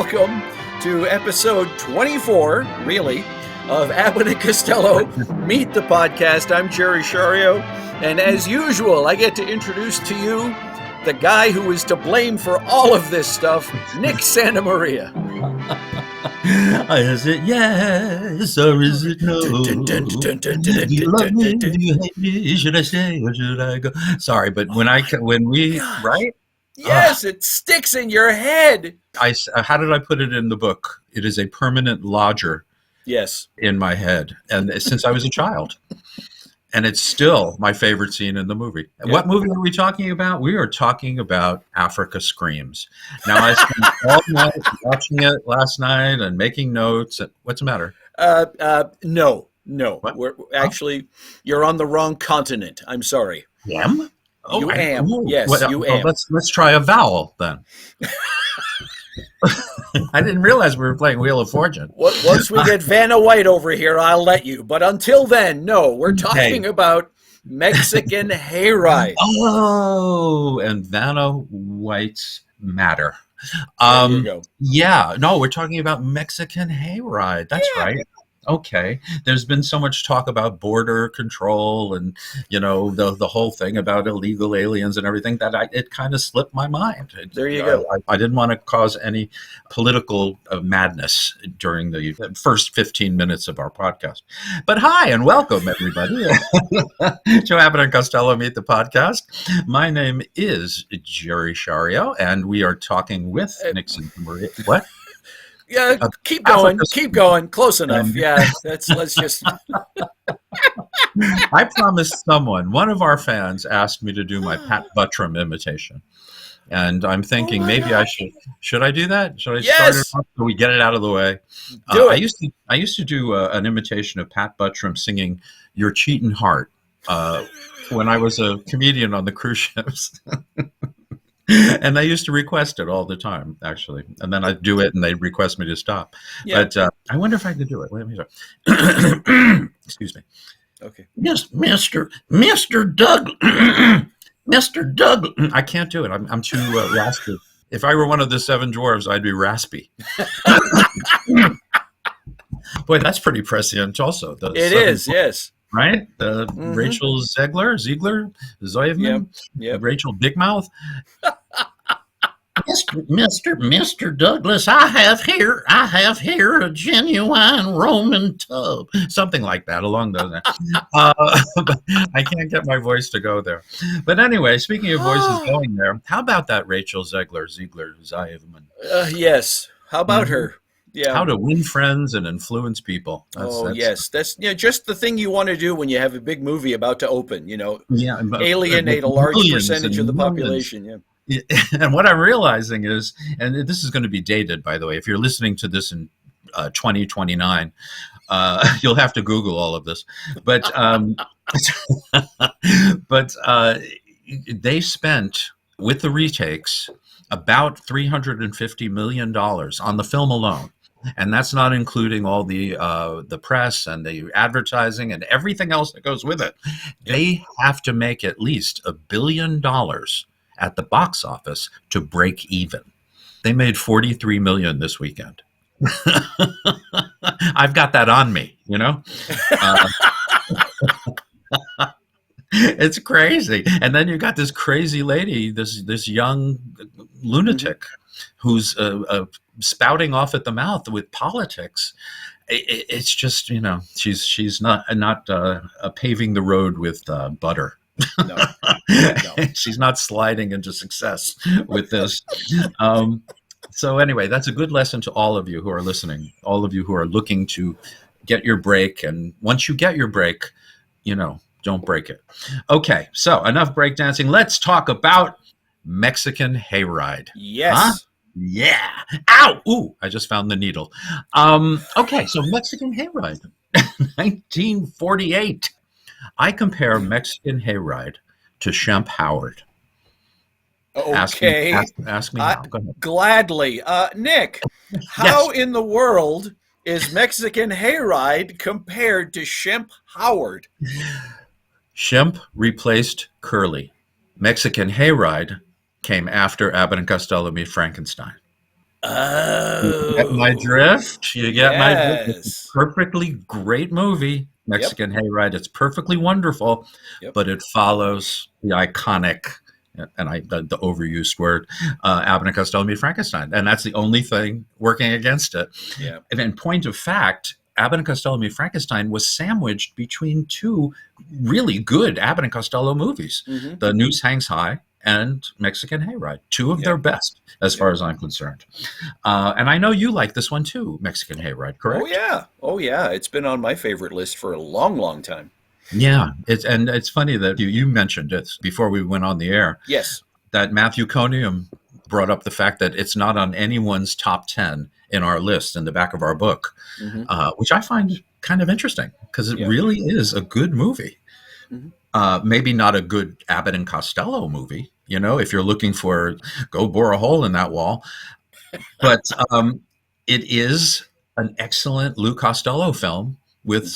welcome to episode 24, really, of Abbott and Costello Meet the Podcast. I'm Jerry Shario, and as usual, I get to introduce to you the guy who is to blame for all of this stuff, Nick Santamaria. Is it yes or is it no? Do you love me? Do you hate me? Should I stay or should I go? Sorry, but when we right? Yes, it sticks in your head. How did I put it in the book? It is a permanent lodger. Yes, in my head, and since I was a child, and it's still my favorite scene in the movie. Yeah. What movie are we talking about? We are talking about Africa Screams. Now, I spent all night watching it last night and making notes. What's the matter? No. We're actually, you're on the wrong continent. I'm sorry. Am? Oh, you am. Yes, you am. Let's try a vowel then. I didn't realize we were playing Wheel of Fortune. Once we get Vanna White over here, I'll let you. But until then, no, we're talking about Mexican Hayride. Oh, and Vanna White's matter. There you go. Yeah, no, we're talking about Mexican Hayride. That's right. Okay. There's been so much talk about border control and, the whole thing about illegal aliens and everything that it kind of slipped my mind. There you go. I didn't want to cause any political madness during the first 15 minutes of our podcast. But hi and welcome, everybody, to Abbott and Costello Meet the Podcast. My name is Jerry Shario, and we are talking with Nick Santamaria. What? Yeah, keep going. Close enough. Yeah, let's just. I promised one of our fans asked me to do my Pat Buttram imitation. And I'm thinking maybe I should I do that? Should I start it off so we get it out of the way? Do it. I used to do an imitation of Pat Buttram singing "Your Cheatin' Heart" when I was a comedian on the cruise ships. And they used to request it all the time, actually. And then I'd do it, and they'd request me to stop. Yeah. But I wonder if I could do it. Let me try. Excuse me. Okay. Yes, Mr. Doug. Mr. Doug. I can't do it. I'm too raspy. If I were one of the seven dwarves, I'd be raspy. Boy, that's pretty prescient also. It is, yes. Right? Rachel Ziegler, Zoyevman, Rachel Big Mouth. Mr. Douglas, I have here a genuine Roman tub. Something like that, along those lines. But I can't get my voice to go there. But anyway, speaking of voices going there, how about that Rachel Ziegler, Zoyevman? Yes. How about her? Yeah. How to win friends and influence people. Yes. That's just the thing you want to do when you have a big movie about to open, alienate a large percentage of the population. Yeah. And what I'm realizing is, and this is going to be dated, by the way, if you're listening to this in 2029, you'll have to Google all of this. But they spent, with the retakes, about $350 million on the film alone. And that's not including all the press and the advertising and everything else that goes with it. They have to make at least $1 billion at the box office to break even. They made $43 million this weekend. I've got that on me, It's crazy. And then you got this crazy lady, this young lunatic who's spouting off at the mouth with politics. It's just, she's not paving the road with butter. No. She's not sliding into success with this. So anyway, that's a good lesson to all of you who are listening, all of you who are looking to get your break. And once you get your break, don't break it. Okay, so enough breakdancing. Let's talk about Mexican Hayride. Yes. Huh? Yeah. Ow! Ooh, I just found the needle. Okay, so Mexican Hayride, 1948. I compare Mexican Hayride to Shemp Howard. Okay. Ask me how. Go ahead. Gladly. Nick, how in the world is Mexican Hayride compared to Shemp Howard? Shemp replaced Curly. Mexican Hayride came after Abbott and Costello Meet Frankenstein. You get my Oh, drift? You get my drift? It's a yes. perfectly great movie, Yep. Mexican Hayride. It's perfectly wonderful, Yep. but it follows the iconic, and the overused word, Abbott and Costello Meet Frankenstein, and that's the only thing working against it. Yeah. And in point of fact, Abbott and Costello Meet Frankenstein was sandwiched between two really good Abbott and Costello movies, Mm-hmm. The Noose Hangs High and Mexican Hayride, two of their Yep. best, as Yep. far as I'm concerned. And I know you like this one too, Mexican Hayride, Oh correct? yeah. Oh yeah. It's been on my favorite list for a long, long time. Yeah, it's funny that you mentioned it before we went on the air, Yes. that Matthew Conium brought up the fact that it's not on anyone's top 10 in our list in the back of our book, Mm-hmm. which I find kind of interesting because it Yeah. really is a good movie. Mm-hmm. Maybe not a good Abbott and Costello movie, if you're looking for go bore a hole in that wall, but it is an excellent Lou Costello film with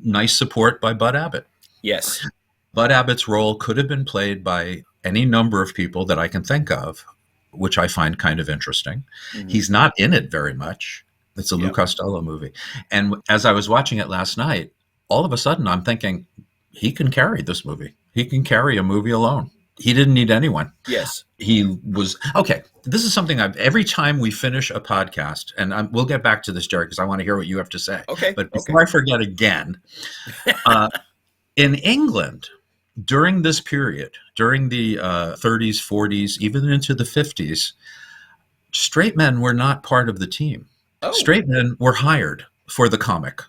nice support by Bud Abbott. Yes. Bud Abbott's role could have been played by any number of people that I can think of, which I find kind of interesting. Mm-hmm. He's not in it very much. It's a Lou Yeah. Costello movie. And as I was watching it last night, all of a sudden I'm thinking, he can carry this movie. He can carry a movie alone. He didn't need anyone. Yes. He was okay. This is something every time we finish a podcast, and we'll get back to this, Jerry, because I want to hear what you have to say. Okay. But before I forget again, in England, during this period, during the 30s, 40s, even into the 50s, straight men were not part of the team. Oh. Straight men were hired for the comic.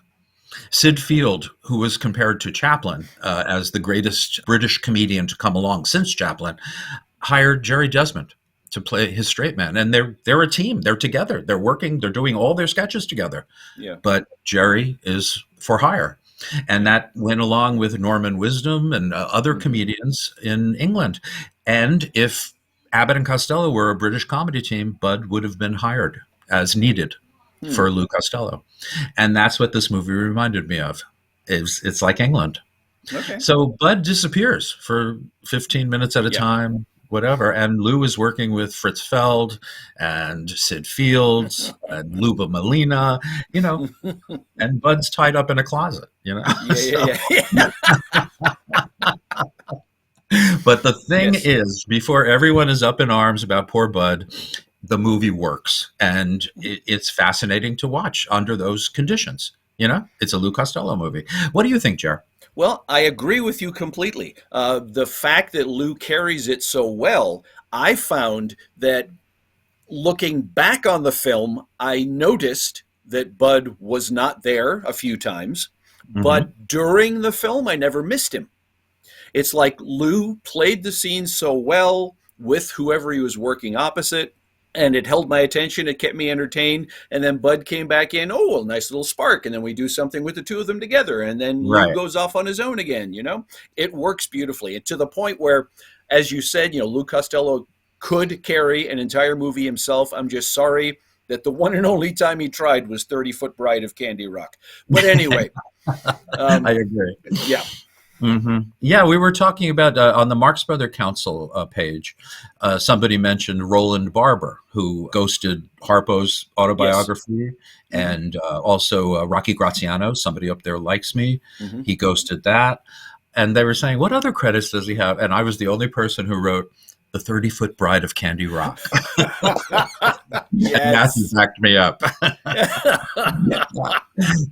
Sid Field, who was compared to Chaplin as the greatest British comedian to come along since Chaplin, hired Jerry Desmond to play his straight man. And they're a team. They're together. They're working. They're doing all their sketches together. Yeah. But Jerry is for hire. And that went along with Norman Wisdom and other comedians in England. And if Abbott and Costello were a British comedy team, Bud would have been hired as needed for Lou Costello. And that's what this movie reminded me of. It's like England. Okay. So Bud disappears for 15 minutes at a time, whatever. And Lou is working with Fritz Feld and Sid Fields and Luba Molina, and Bud's tied up in a closet, Yeah. But the thing is, before everyone is up in arms about poor Bud, the movie works. And it's fascinating to watch under those conditions. It's a Lou Costello movie. What do you think, Jer? Well, I agree with you completely. The fact that Lou carries it so well, I found that looking back on the film, I noticed that Bud was not there a few times, but during the film, I never missed him. It's like Lou played the scene so well with whoever he was working opposite, and it held my attention. It kept me entertained. And then Bud came back in. Oh, well, nice little spark. And then we do something with the two of them together. And then Lou goes off on his own again. It works beautifully. And to the point where, as you said, Lou Costello could carry an entire movie himself. I'm just sorry that the one and only time he tried was 30-Foot Bride of Candy Rock. But anyway. I agree. Yeah. Mm-hmm. Yeah, we were talking about on the Marx Brother Council page, somebody mentioned Roland Barber, who ghosted Harpo's autobiography, and also Rocky Graziano, Somebody Up There Likes Me. He ghosted that. And they were saying, what other credits does he have? And I was the only person who wrote The 30-Foot Bride of Candy Rock. Yes. And Matthew backed me up.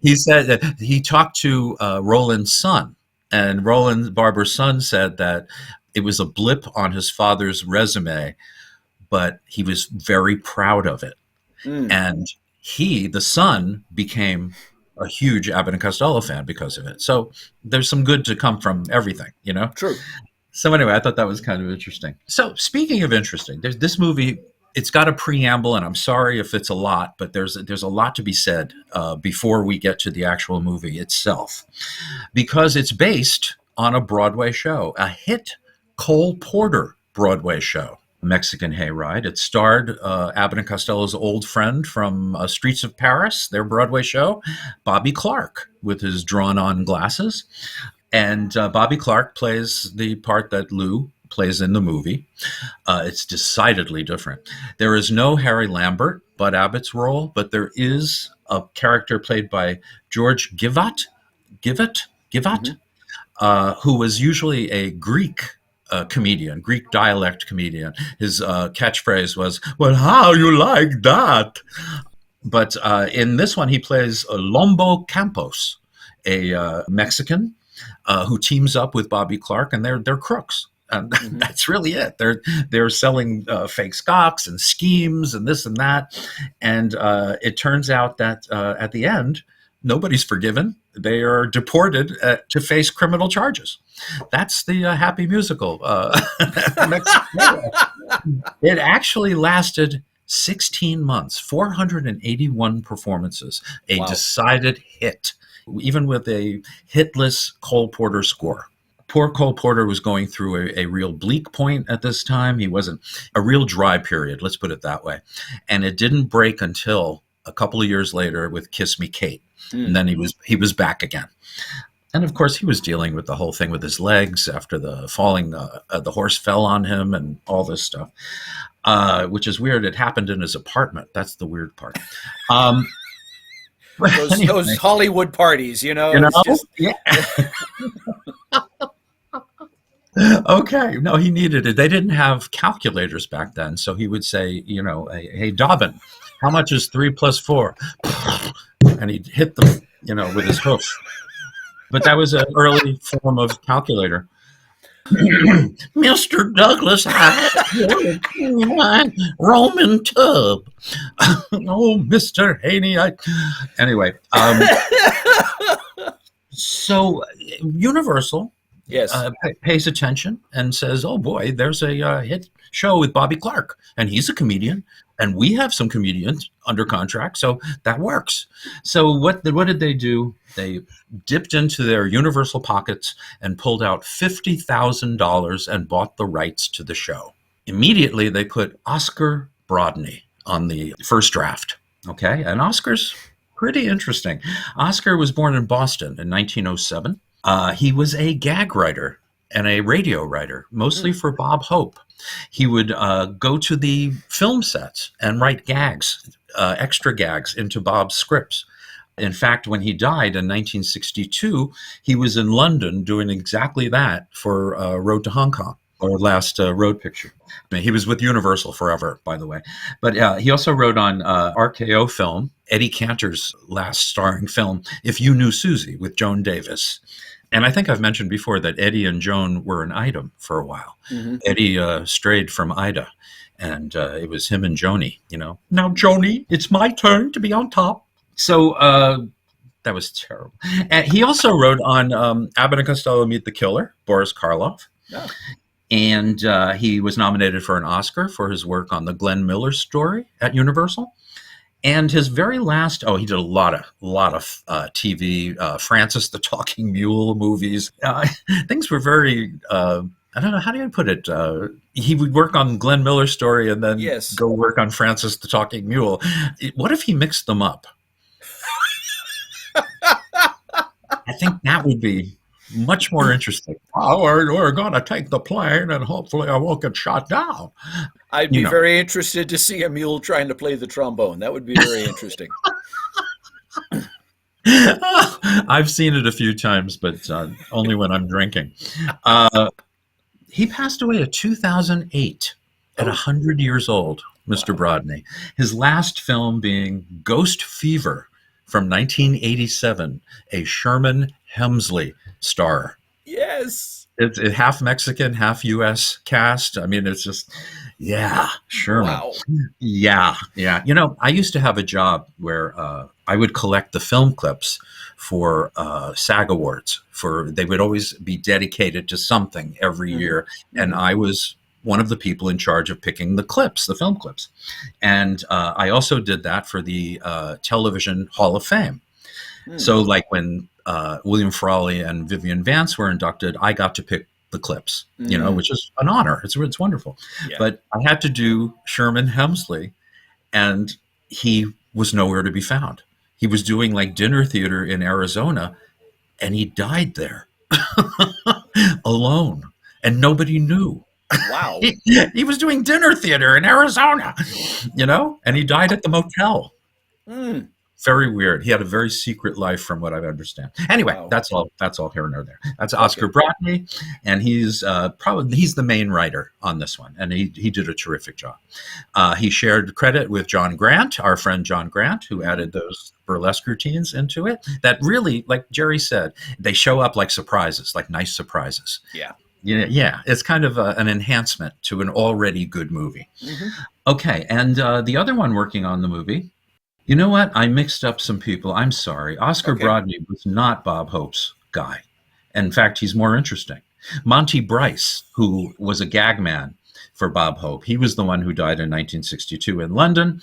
He said that he talked to Roland's son. And Roland Barber's son said that it was a blip on his father's resume, but he was very proud of it. And the son, became a huge Abbott and Costello fan because of it. So there's some good to come from everything, True. So anyway, I thought that was kind of interesting. So speaking of interesting, there's this movie. It's got a preamble, and I'm sorry if it's a lot, but there's a lot to be said before we get to the actual movie itself, because it's based on a Broadway show, a hit Cole Porter Broadway show, Mexican Hayride. It starred Abbott and Costello's old friend from Streets of Paris, their Broadway show, Bobby Clark, with his drawn-on glasses. And Bobby Clark plays the part that Lou plays in the movie. It's decidedly different. There is no Harry Lambert, Bud Abbott's role, but there is a character played by George Givat, who was usually a Greek comedian, Greek dialect comedian. His catchphrase was, "Well, how you like that?" But in this one, he plays Lombo Campos, a Mexican who teams up with Bobby Clark, and they're crooks. And that's really it. They're selling fake stocks and schemes and this and that. And it turns out that at the end, nobody's forgiven. They are deported to face criminal charges. That's the Happy Musical. It actually lasted 16 months, 481 performances, a decided hit, even with a hitless Cole Porter score. Poor Cole Porter was going through a real bleak point at this time. He wasn't a real dry period, let's put it that way. And it didn't break until a couple of years later with Kiss Me Kate. And then he was back again. And of course, he was dealing with the whole thing with his legs after the falling, the horse fell on him and all this stuff, which is weird. It happened in his apartment. That's the weird part. Those Hollywood parties, Just... Yeah. Okay. No, he needed it. They didn't have calculators back then. So he would say, hey, Dobbin, how much is 3 + 4? And he'd hit them, with his hoof. But that was an early form of calculator. Mr. Douglas, Roman tub. Oh, Mr. Haney. Anyway, so Universal pays attention and says, oh boy, there's a hit show with Bobby Clark, and he's a comedian, and we have some comedians under contract, so that works. So what did they do? They dipped into their Universal pockets and pulled out $50,000 and bought the rights to the show. Immediately, they put Oscar Brodney on the first draft. Okay, and Oscar's pretty interesting. Oscar was born in Boston in 1907. He was a gag writer and a radio writer, mostly for Bob Hope. He would go to the film sets and write gags, extra gags into Bob's scripts. In fact, when he died in 1962, he was in London doing exactly that for Road to Hong Kong, or last road picture. He was with Universal forever, by the way. But he also wrote on RKO film, Eddie Cantor's last starring film, If You Knew Susie, with Joan Davis. And I think I've mentioned before that Eddie and Joan were an item for a while. Eddie strayed from Ida, and it was him and Joni, Now, Joni, it's my turn to be on top. So that was terrible. And he also wrote on Abbott and Costello Meet the Killer, Boris Karloff. Yeah. And he was nominated for an Oscar for his work on the Glenn Miller story at Universal. And his very last, he did a lot of TV, Francis the Talking Mule movies. Things were very, I don't know, how do you put it? He would work on Glenn Miller's story and then go work on Francis the Talking Mule. What if he mixed them up? I think that would be much more interesting. We're going to take the plane and hopefully I won't get shot down. I'd be very interested to see a mule trying to play the trombone. That would be very interesting. I've seen it a few times, but only when I'm drinking. He passed away in 2008 at 100 years old, Mr. Brodney. His last film being Ghost Fever from 1987, a Sherman Hemsley star. Yes. It's half Mexican, half U.S. cast. I mean, it's just, Sherman. Wow. Yeah. I used to have a job where I would collect the film clips for SAG Awards. They would always be dedicated to something every year. And I was one of the people in charge of picking the film clips. And I also did that for the Television Hall of Fame. So like when William Frawley and Vivian Vance were inducted, I got to pick the clips, which is an honor. It's wonderful. Yeah. But I had to do Sherman Hemsley, and he was nowhere to be found. He was doing like dinner theater in Arizona, and he died there alone, and nobody knew. Wow. He was doing dinner theater in Arizona, and he died at the motel. Mm. Very weird. He had a very secret life, from what I understand. Anyway, Wow. that's all. That's all here nor there. That's Okay. Oscar Brodney, and he's he's the main writer on this one, and he did a terrific job. He shared credit with John Grant, our friend John Grant, who added those burlesque routines into it. That really, like Jerry said, they show up like surprises, like nice surprises. Yeah. Yeah. It's kind of an enhancement to an already good movie. Mm-hmm. Okay, and the other one working on the movie. You know what? I mixed up some people. I'm sorry. Oscar Brodney was not Bob Hope's guy. In fact, he's more interesting. Monty Bryce, who was a gag man for Bob Hope, he was the one who died in 1962 in London,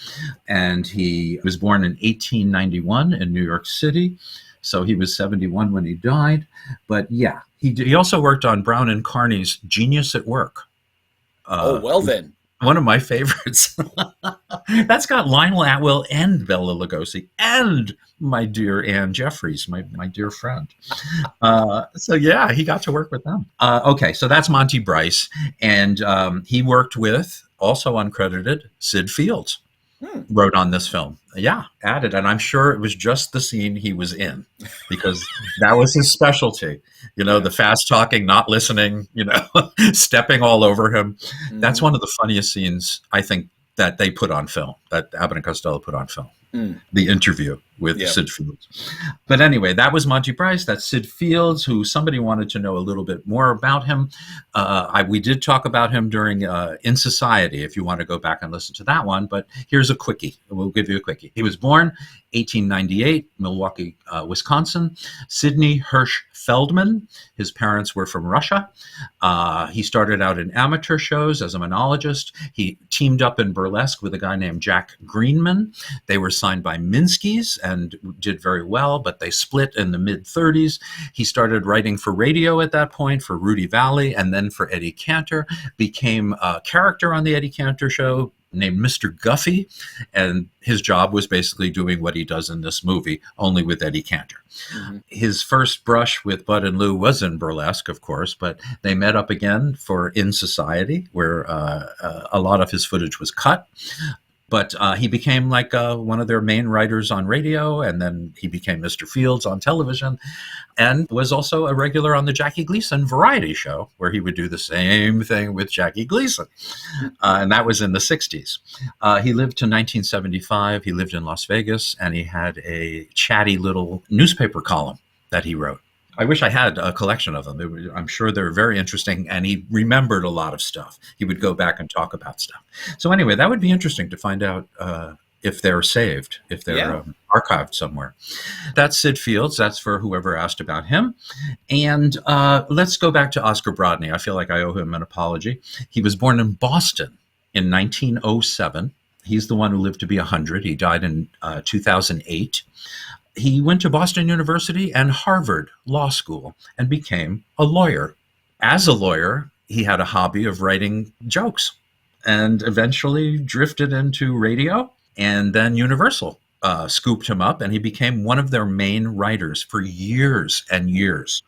and he was born in 1891 in New York City. So he was 71 when he died. But yeah, he also worked on Brown and Carney's Genius at Work. Well then. One of my favorites. That's got Lionel Atwill and Bela Lugosi and my dear Anne Jeffries, my dear friend. So yeah, he got to work with them. Okay, so that's Monty Bryce. And he worked with, also uncredited, Sid Fields. Wrote on this film. Yeah, added. And I'm sure it was just the scene he was in, because that was his specialty. The fast talking, not listening, stepping all over him. Mm-hmm. That's one of the funniest scenes, I think, that they put on film, that Abbott and Costello put on film. The interview with Sid Fields. But anyway, that was Monty Bryce. That's Sid Fields, who somebody wanted to know a little bit more about him. We did talk about him during In Society, if you want to go back and listen to that one. But here's a quickie. We'll give you a quickie. He was born 1898, Milwaukee, Wisconsin. Sidney Hirsch Feldman. His parents were from Russia. He started out in amateur shows as a monologist. He teamed up in burlesque with a guy named Jack Greenman. They were signed by Minsky's and did very well, but they split in the mid-30s. He started writing for radio at that point, for Rudy Valley, and then for Eddie Cantor. Became a character on the Eddie Cantor show named Mr. Guffey, and his job was basically doing what he does in this movie, only with Eddie Cantor. Mm-hmm. His first brush with Bud and Lou was in burlesque, of course, but they met up again for In Society, where a lot of his footage was cut. But he became like one of their main writers on radio, and then he became Mr. Fields on television, and was also a regular on the Jackie Gleason variety show, where he would do the same thing with Jackie Gleason. And that was in the 60s. He lived to 1975. He lived in Las Vegas, and he had a chatty little newspaper column that he wrote. I wish I had a collection of them. I'm sure they're very interesting, and he remembered a lot of stuff. He would go back and talk about stuff. So anyway, that would be interesting to find out if they're saved, if they're archived somewhere. That's Sid Fields. That's for whoever asked about him. And let's go back to Oscar Brodney. I feel like I owe him an apology. He was born in Boston in 1907. He's the one who lived to be 100. He died in 2008. He went to Boston University and Harvard Law School and became a lawyer. As a lawyer, he had a hobby of writing jokes and eventually drifted into radio, and then Universal scooped him up, and he became one of their main writers for years and years.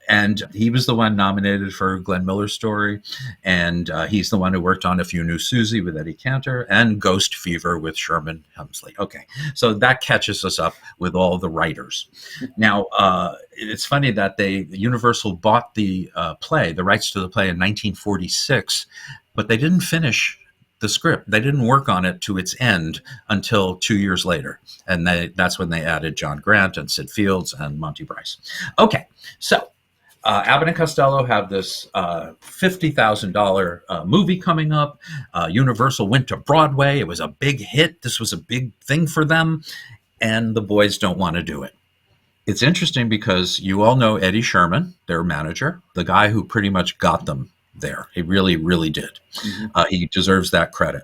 And he was the one nominated for Glenn Miller's Story, and he's the one who worked on If You Knew Susie with Eddie Cantor and Ghost Fever with Sherman Hemsley. Okay, so that catches us up with all the writers. Now, it's funny that Universal bought the rights to the play in 1946, but they didn't finish the script. They didn't work on it to its end until 2 years later, and that's when they added John Grant and Sid Fields and Monty Bryce. Okay, so Abbott and Costello have this $50,000 movie coming up. Universal went to Broadway. It was a big hit. This was a big thing for them, and the boys don't want to do it. It's interesting because you all know Eddie Sherman, their manager, the guy who pretty much got them there. He really, really did. Mm-hmm. He deserves that credit.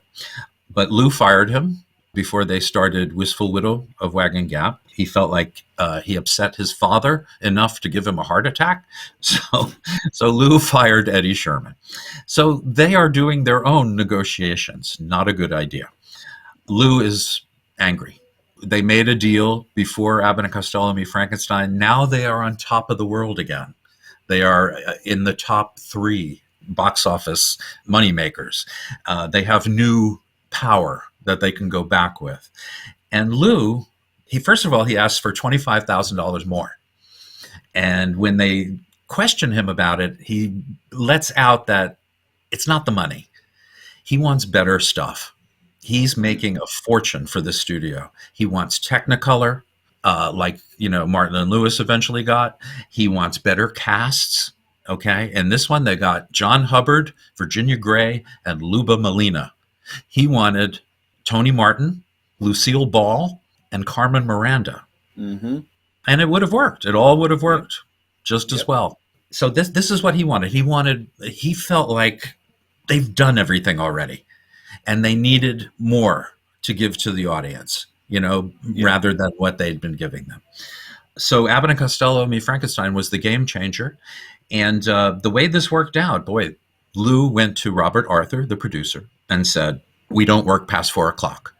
But Lou fired him before they started Wistful Widow of Wagon Gap. He felt like he upset his father enough to give him a heart attack. So Lou fired Eddie Sherman. So they are doing their own negotiations. Not a good idea. Lou is angry. They made a deal before Abbott and Costello meet Frankenstein. Now they are on top of the world again. They are in the top 3 box office moneymakers. They have new power that they can go back with. And Lou, first of all, he asked for $25,000 more. And when they question him about it, he lets out that it's not the money. He wants better stuff. He's making a fortune for the studio. He wants Technicolor, like Martin and Lewis eventually got. He wants better casts. Okay, and this one they got John Hubbard, Virginia Gray, and Luba Molina. He wanted Tony Martin, Lucille Ball, and Carmen Miranda. Mm-hmm. And it would have worked. It all would have worked just as well. So this is what he wanted. He felt like they've done everything already, and they needed more to give to the audience, rather than what they'd been giving them. So Abbott and Costello Meet Frankenstein was the game changer. And the way this worked out, boy, Lou went to Robert Arthur, the producer, and said, we don't work past 4:00.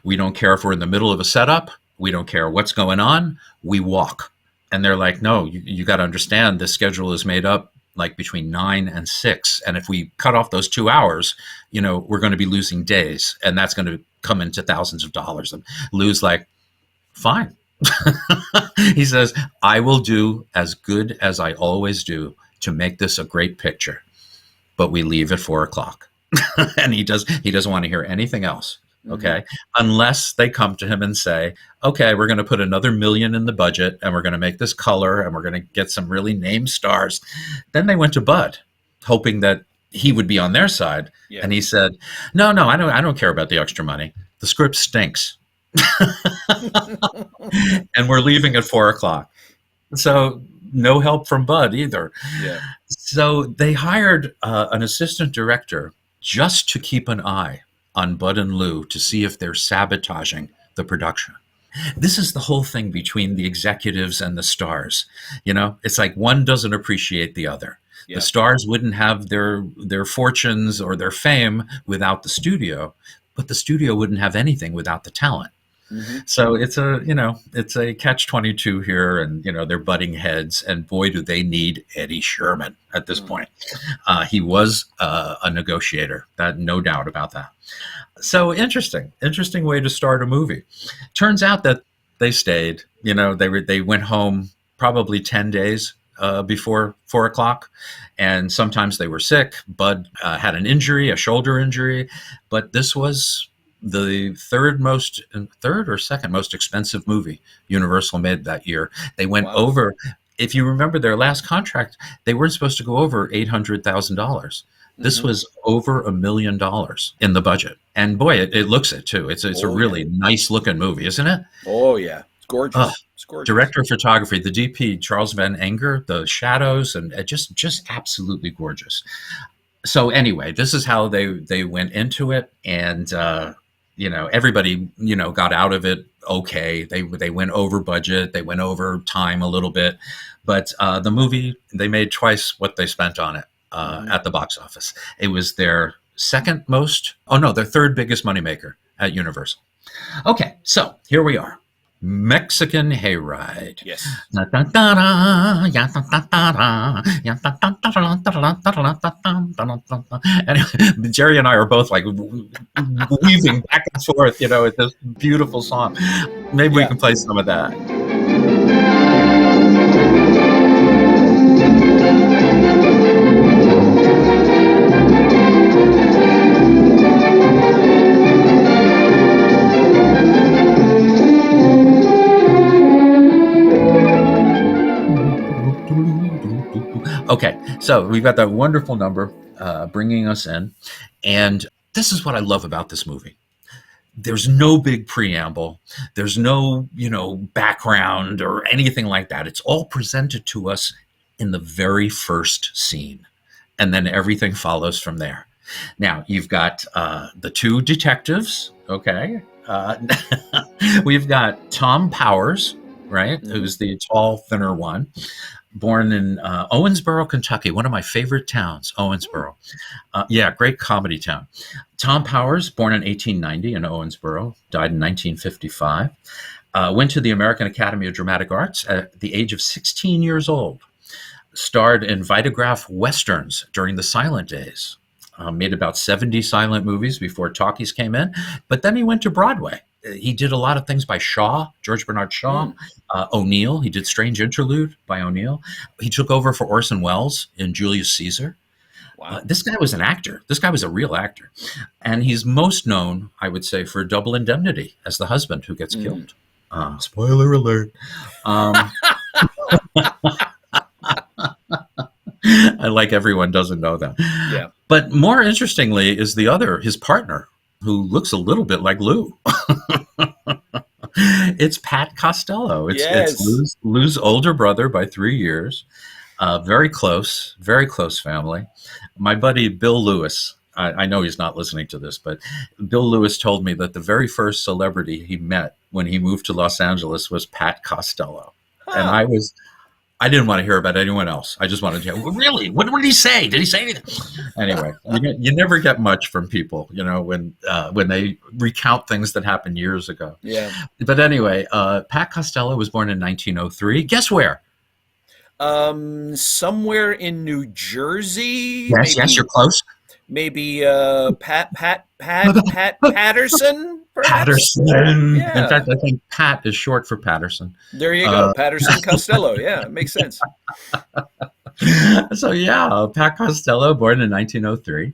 We don't care if we're in the middle of a setup. We don't care what's going on. We walk. And they're like, no, you got to understand the schedule is made up like between 9 and 6. And if we cut off those 2 hours, we're going to be losing days. And that's going to come into thousands of dollars. And Lou's like, fine. He says, I will do as good as I always do to make this a great picture. But we leave at 4:00. And he doesn't want to hear anything else. Okay. Mm-hmm. Unless they come to him and say, okay, we're going to put another $1 million in the budget and we're going to make this color and we're going to get some really named stars. Then they went to Bud, hoping that he would be on their side. Yeah. And he said, no, I don't care about the extra money. The script stinks. And we're leaving at 4:00. So no help from Bud either. Yeah. So they hired an assistant director just to keep an eye on Bud and Lou to see if they're sabotaging the production. This is the whole thing between the executives and the stars. It's like one doesn't appreciate the other. Yeah. The stars wouldn't have their fortunes or their fame without the studio, but the studio wouldn't have anything without the talent. Mm-hmm. So it's a catch-22 here, and they're butting heads, and boy, do they need Eddie Sherman at this point. He was a negotiator, that no doubt about that. So interesting way to start a movie. Turns out that they stayed. They went home probably 10 days before 4:00, and sometimes they were sick. Bud had an injury, a shoulder injury, but this was the third or second most expensive movie Universal made that year. They went over, if you remember their last contract, they weren't supposed to go over $800,000. This was over $1 million in the budget. And boy, it looks it too. It's a really nice looking movie, isn't it? Oh yeah. It's gorgeous. It's gorgeous. Director of photography, the DP, Charles Van Enger, the shadows, and just absolutely gorgeous. So anyway, this is how they went into it. And, everybody, got out of it okay. They went over budget. They went over time a little bit. But the movie, they made twice what they spent on it at the box office. It was their third biggest moneymaker at Universal. Okay, so here we are. Mexican Hayride. Yes. And Jerry and I are both like weaving back and forth, with this beautiful song. Maybe we can play some of that. Okay, so we've got that wonderful number bringing us in. And this is what I love about this movie. There's no big preamble. There's no, background or anything like that. It's all presented to us in the very first scene. And then everything follows from there. Now, you've got the two detectives, okay? We've got Tom Powers, right? Mm-hmm. Who's the tall, thinner one. Born in Owensboro, Kentucky, one of my favorite towns, Owensboro. Great comedy town. Tom Powers, born in 1890 in Owensboro, died in 1955. Went to the American Academy of Dramatic Arts at the age of 16 years old. starred in Vitagraph Westerns during the silent days. Made about 70 silent movies before talkies came in. But then he went to Broadway. He did a lot of things by Shaw, George Bernard Shaw, O'Neill. He did Strange Interlude by O'Neill. He took over for Orson Welles in Julius Caesar. Wow. This guy was an actor. This guy was a real actor. And he's most known, I would say, for Double Indemnity as the husband who gets killed. Spoiler alert. Like everyone doesn't know that. Yeah. But more interestingly is his partner, who looks a little bit like Lou. It's Pat Costello. It's Lou's older brother by 3 years. Very close family. My buddy Bill Lewis, I know he's not listening to this, but Bill Lewis told me that the very first celebrity he met when he moved to Los Angeles was Pat Costello. And I didn't want to hear about anyone else. I just wanted to hear, really? What did he say? Did he say anything? Anyway, you never get much from people, when they recount things that happened years ago. Yeah. But anyway, Pat Costello was born in 1903. Guess where? Somewhere in New Jersey. Yes, you're close. Maybe Patterson. Perhaps? Patterson. Yeah. In fact, I think Pat is short for Patterson. There you go, Patterson Costello. Yeah, it makes sense. So Pat Costello, born in 1903,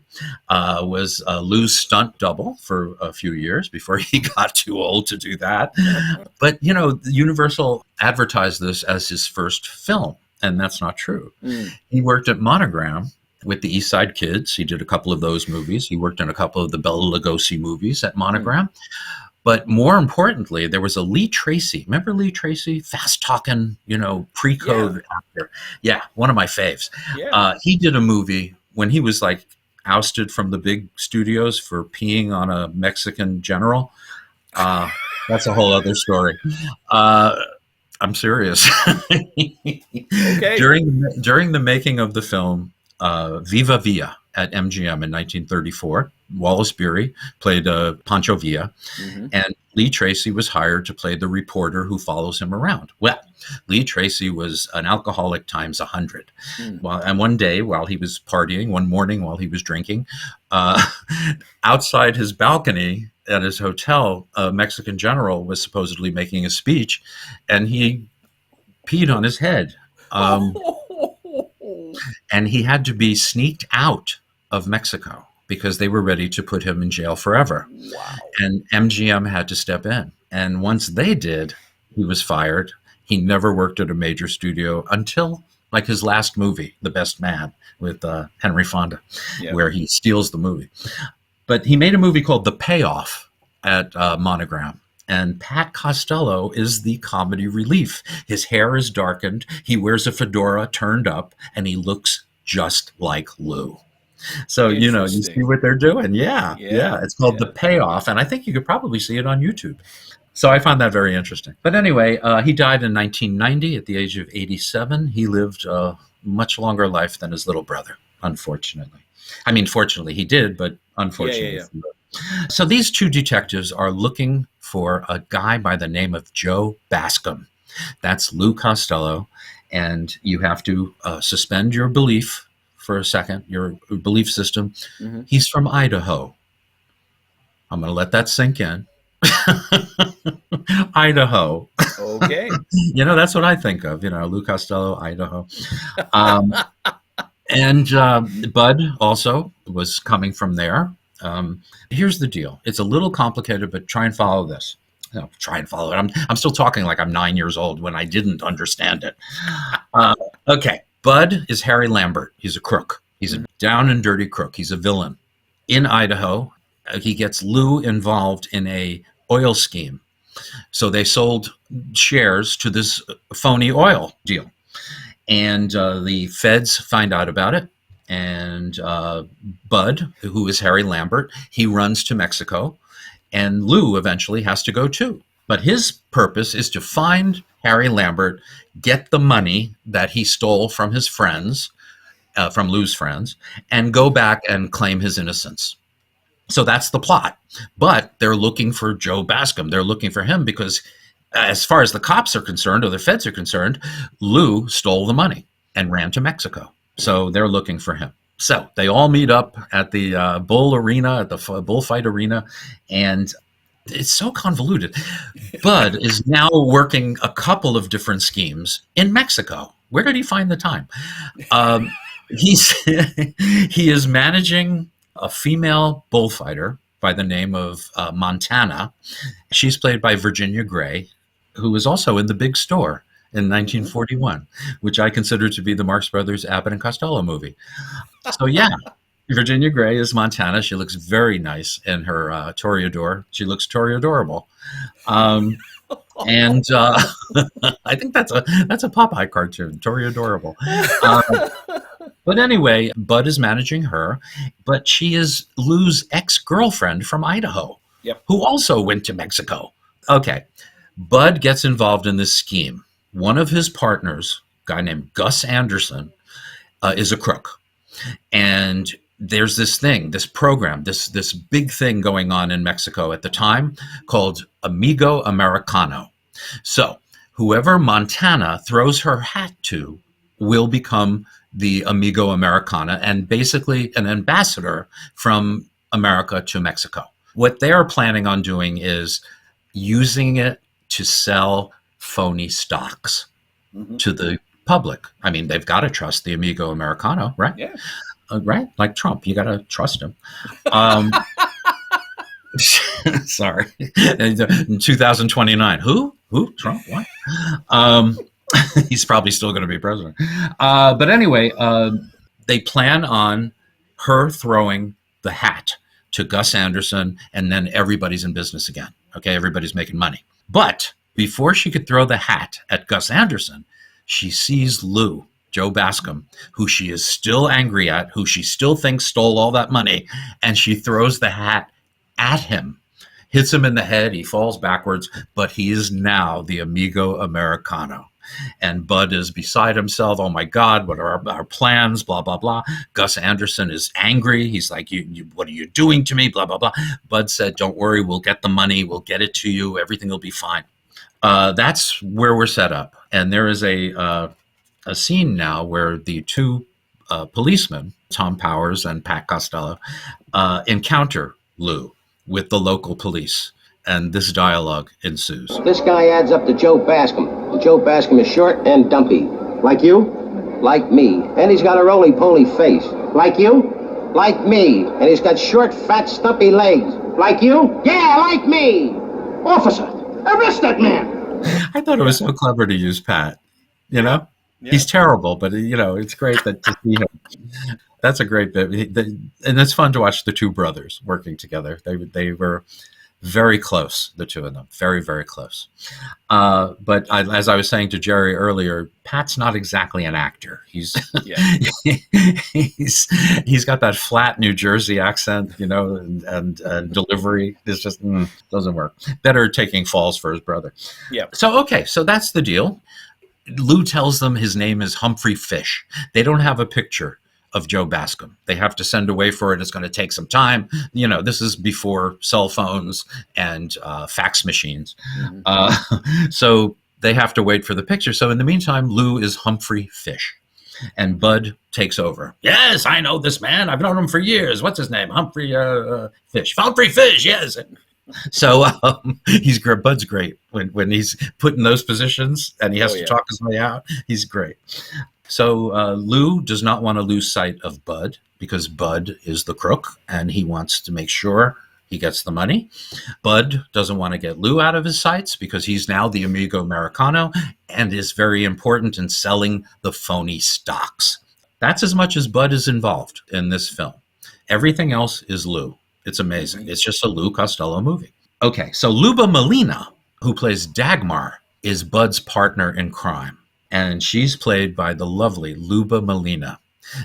was Lou's stunt double for a few years before he got too old to do that. But Universal advertised this as his first film, and that's not true. He worked at Monogram with the East Side Kids. He did a couple of those movies. He worked in a couple of the Bela Lugosi movies at Monogram. But more importantly, there was a Lee Tracy. Remember Lee Tracy? Fast-talking, pre-code actor. Yeah, one of my faves. Yeah. He did a movie when he was ousted from the big studios for peeing on a Mexican general. That's a whole other story. I'm serious. Okay. During the making of the film, Viva Villa at MGM in 1934. Wallace Beery played Pancho Villa, and Lee Tracy was hired to play the reporter who follows him around. Well, Lee Tracy was an alcoholic times 100. And one day while he was partying, one morning while he was drinking, outside his balcony at his hotel, a Mexican general was supposedly making a speech, and he peed on his head. And he had to be sneaked out of Mexico because they were ready to put him in jail forever. Wow. And MGM had to step in. And once they did, he was fired. He never worked at a major studio until his last movie, The Best Man, with Henry Fonda, where he steals the movie. But he made a movie called The Payoff at Monogram. And Pat Costello is the comedy relief. His hair is darkened. He wears a fedora turned up, and he looks just like Lou. So, you see what they're doing. Yeah. It's called The Payoff, and I think you could probably see it on YouTube. So I found that very interesting. But anyway, he died in 1990 at the age of 87. He lived a much longer life than his little brother, unfortunately. I mean, fortunately he did, but unfortunately. Yeah. So these two detectives are looking for a guy by the name of Joe Bascom. That's Lou Costello. And you have to suspend your belief for a second, your belief system. He's from Idaho. I'm going to let that sink in. Idaho. Okay. That's what I think of, Lou Costello, Idaho. And Bud also was coming from there. Here's the deal. It's a little complicated, but try and follow this. Try and follow it. I'm still talking like I'm 9 years old when I didn't understand it. Okay. Bud is Harry Lambert. He's a crook. He's a down and dirty crook. He's a villain. In Idaho, he gets Lou involved in a oil scheme. So they sold shares to this phony oil deal. And the feds find out about it. And Bud, who is Harry Lambert, he runs to Mexico. And Lou eventually has to go too. But his purpose is to find Harry Lambert, get the money that he stole from his friends, from Lou's friends, and go back and claim his innocence. So that's the plot. But they're looking for Joe Bascom. They're looking for him because as far as the cops are concerned or the feds are concerned, Lou stole the money. and ran to Mexico. So they're looking for him. So they all meet up at the bullfight arena, and it's so convoluted. Bud is now working a couple of different schemes in Mexico. Where did he find the time? He is managing a female bullfighter by the name of Montana. She's played by Virginia Gray, who was also in The Big Store in 1941, which I consider to be the Marx Brothers Abbott and Costello movie. So yeah, Virginia Gray is Montana. She looks very nice in her Toreador. She looks Toreadorable. And I think that's a Popeye cartoon, Toreadorable. But anyway, Bud is managing her, but she is Lou's ex-girlfriend from Idaho, who also went to Mexico. Okay, Bud gets involved in this scheme. One of his partners, a guy named Gus Anderson, is a crook. And there's this program, this big thing going on in Mexico at the time called Amigo Americano. So whoever Montana throws her hat to will become the Amigo Americana and basically an ambassador from America to Mexico. What they're planning on doing is using it to sell phony stocks to the public. I mean, they've got to trust the Amigo Americano, right? Yeah. Right? Like Trump, you got to trust him. Sorry. In 2029. Who? Trump? What? He's probably still going to be president. But anyway, they plan on her throwing the hat to Gus Anderson, and then everybody's in business again. Okay, everybody's making money. But before she could throw the hat at Gus Anderson, she sees Lou, Joe Bascom, who she is still angry at, who she still thinks stole all that money, and she throws the hat at him, hits him in the head, he falls backwards, but he is now the Amigo Americano. And Bud is beside himself. Oh my God, what are our plans? Blah, blah, blah. Gus Anderson is angry. He's like, you, what are you doing to me? Blah, blah, blah. Bud said, don't worry, we'll get the money. We'll get it to you. Everything will be fine. That's where we're set up. And there is a scene now where the two policemen, Tom Powers and Pat Costello, encounter Lou with the local police. And this dialogue ensues. This guy adds up to Joe Bascom. Joe Bascom is short and dumpy. Like you? Like me. And he's got a roly-poly face. Like you? Like me. And he's got short, fat, stumpy legs. Like you? Yeah, like me. Officer, arrest that man. I thought it was so clever to use Pat. You know? Yeah. He's terrible, but, you know, it's great that to see him. That's a great bit. And it's fun to watch the two brothers working together. They were very close, the two of them, very, very close. But as I was saying to Jerry earlier, Pat's not exactly an actor. He's he's got that flat New Jersey accent, you know, and delivery. It's just doesn't work. Better taking falls for his brother. Yeah. So that's the deal. Lou tells them his name is Humphrey Fish. They don't have a picture of Joe Bascom. They have to send away for it. It's going to take some time. You know, this is before cell phones and fax machines. So they have to wait for the picture. So in the meantime, Lou is Humphrey Fish. And Bud takes over. Yes, I know this man. I've known him for years. What's his name? Humphrey Fish. Humphrey Fish, yes. So Bud's great when he's put in those positions and he has to talk his way out. He's great. So Lou does not want to lose sight of Bud because Bud is the crook and he wants to make sure he gets the money. Bud doesn't want to get Lou out of his sights because he's now the Amigo Americano and is very important in selling the phony stocks. That's as much as Bud is involved in this film. Everything else is Lou. It's amazing. It's just a Lou Costello movie. Okay, so Luba Molina, who plays Dagmar, is Bud's partner in crime. And she's played by the lovely Luba Molina.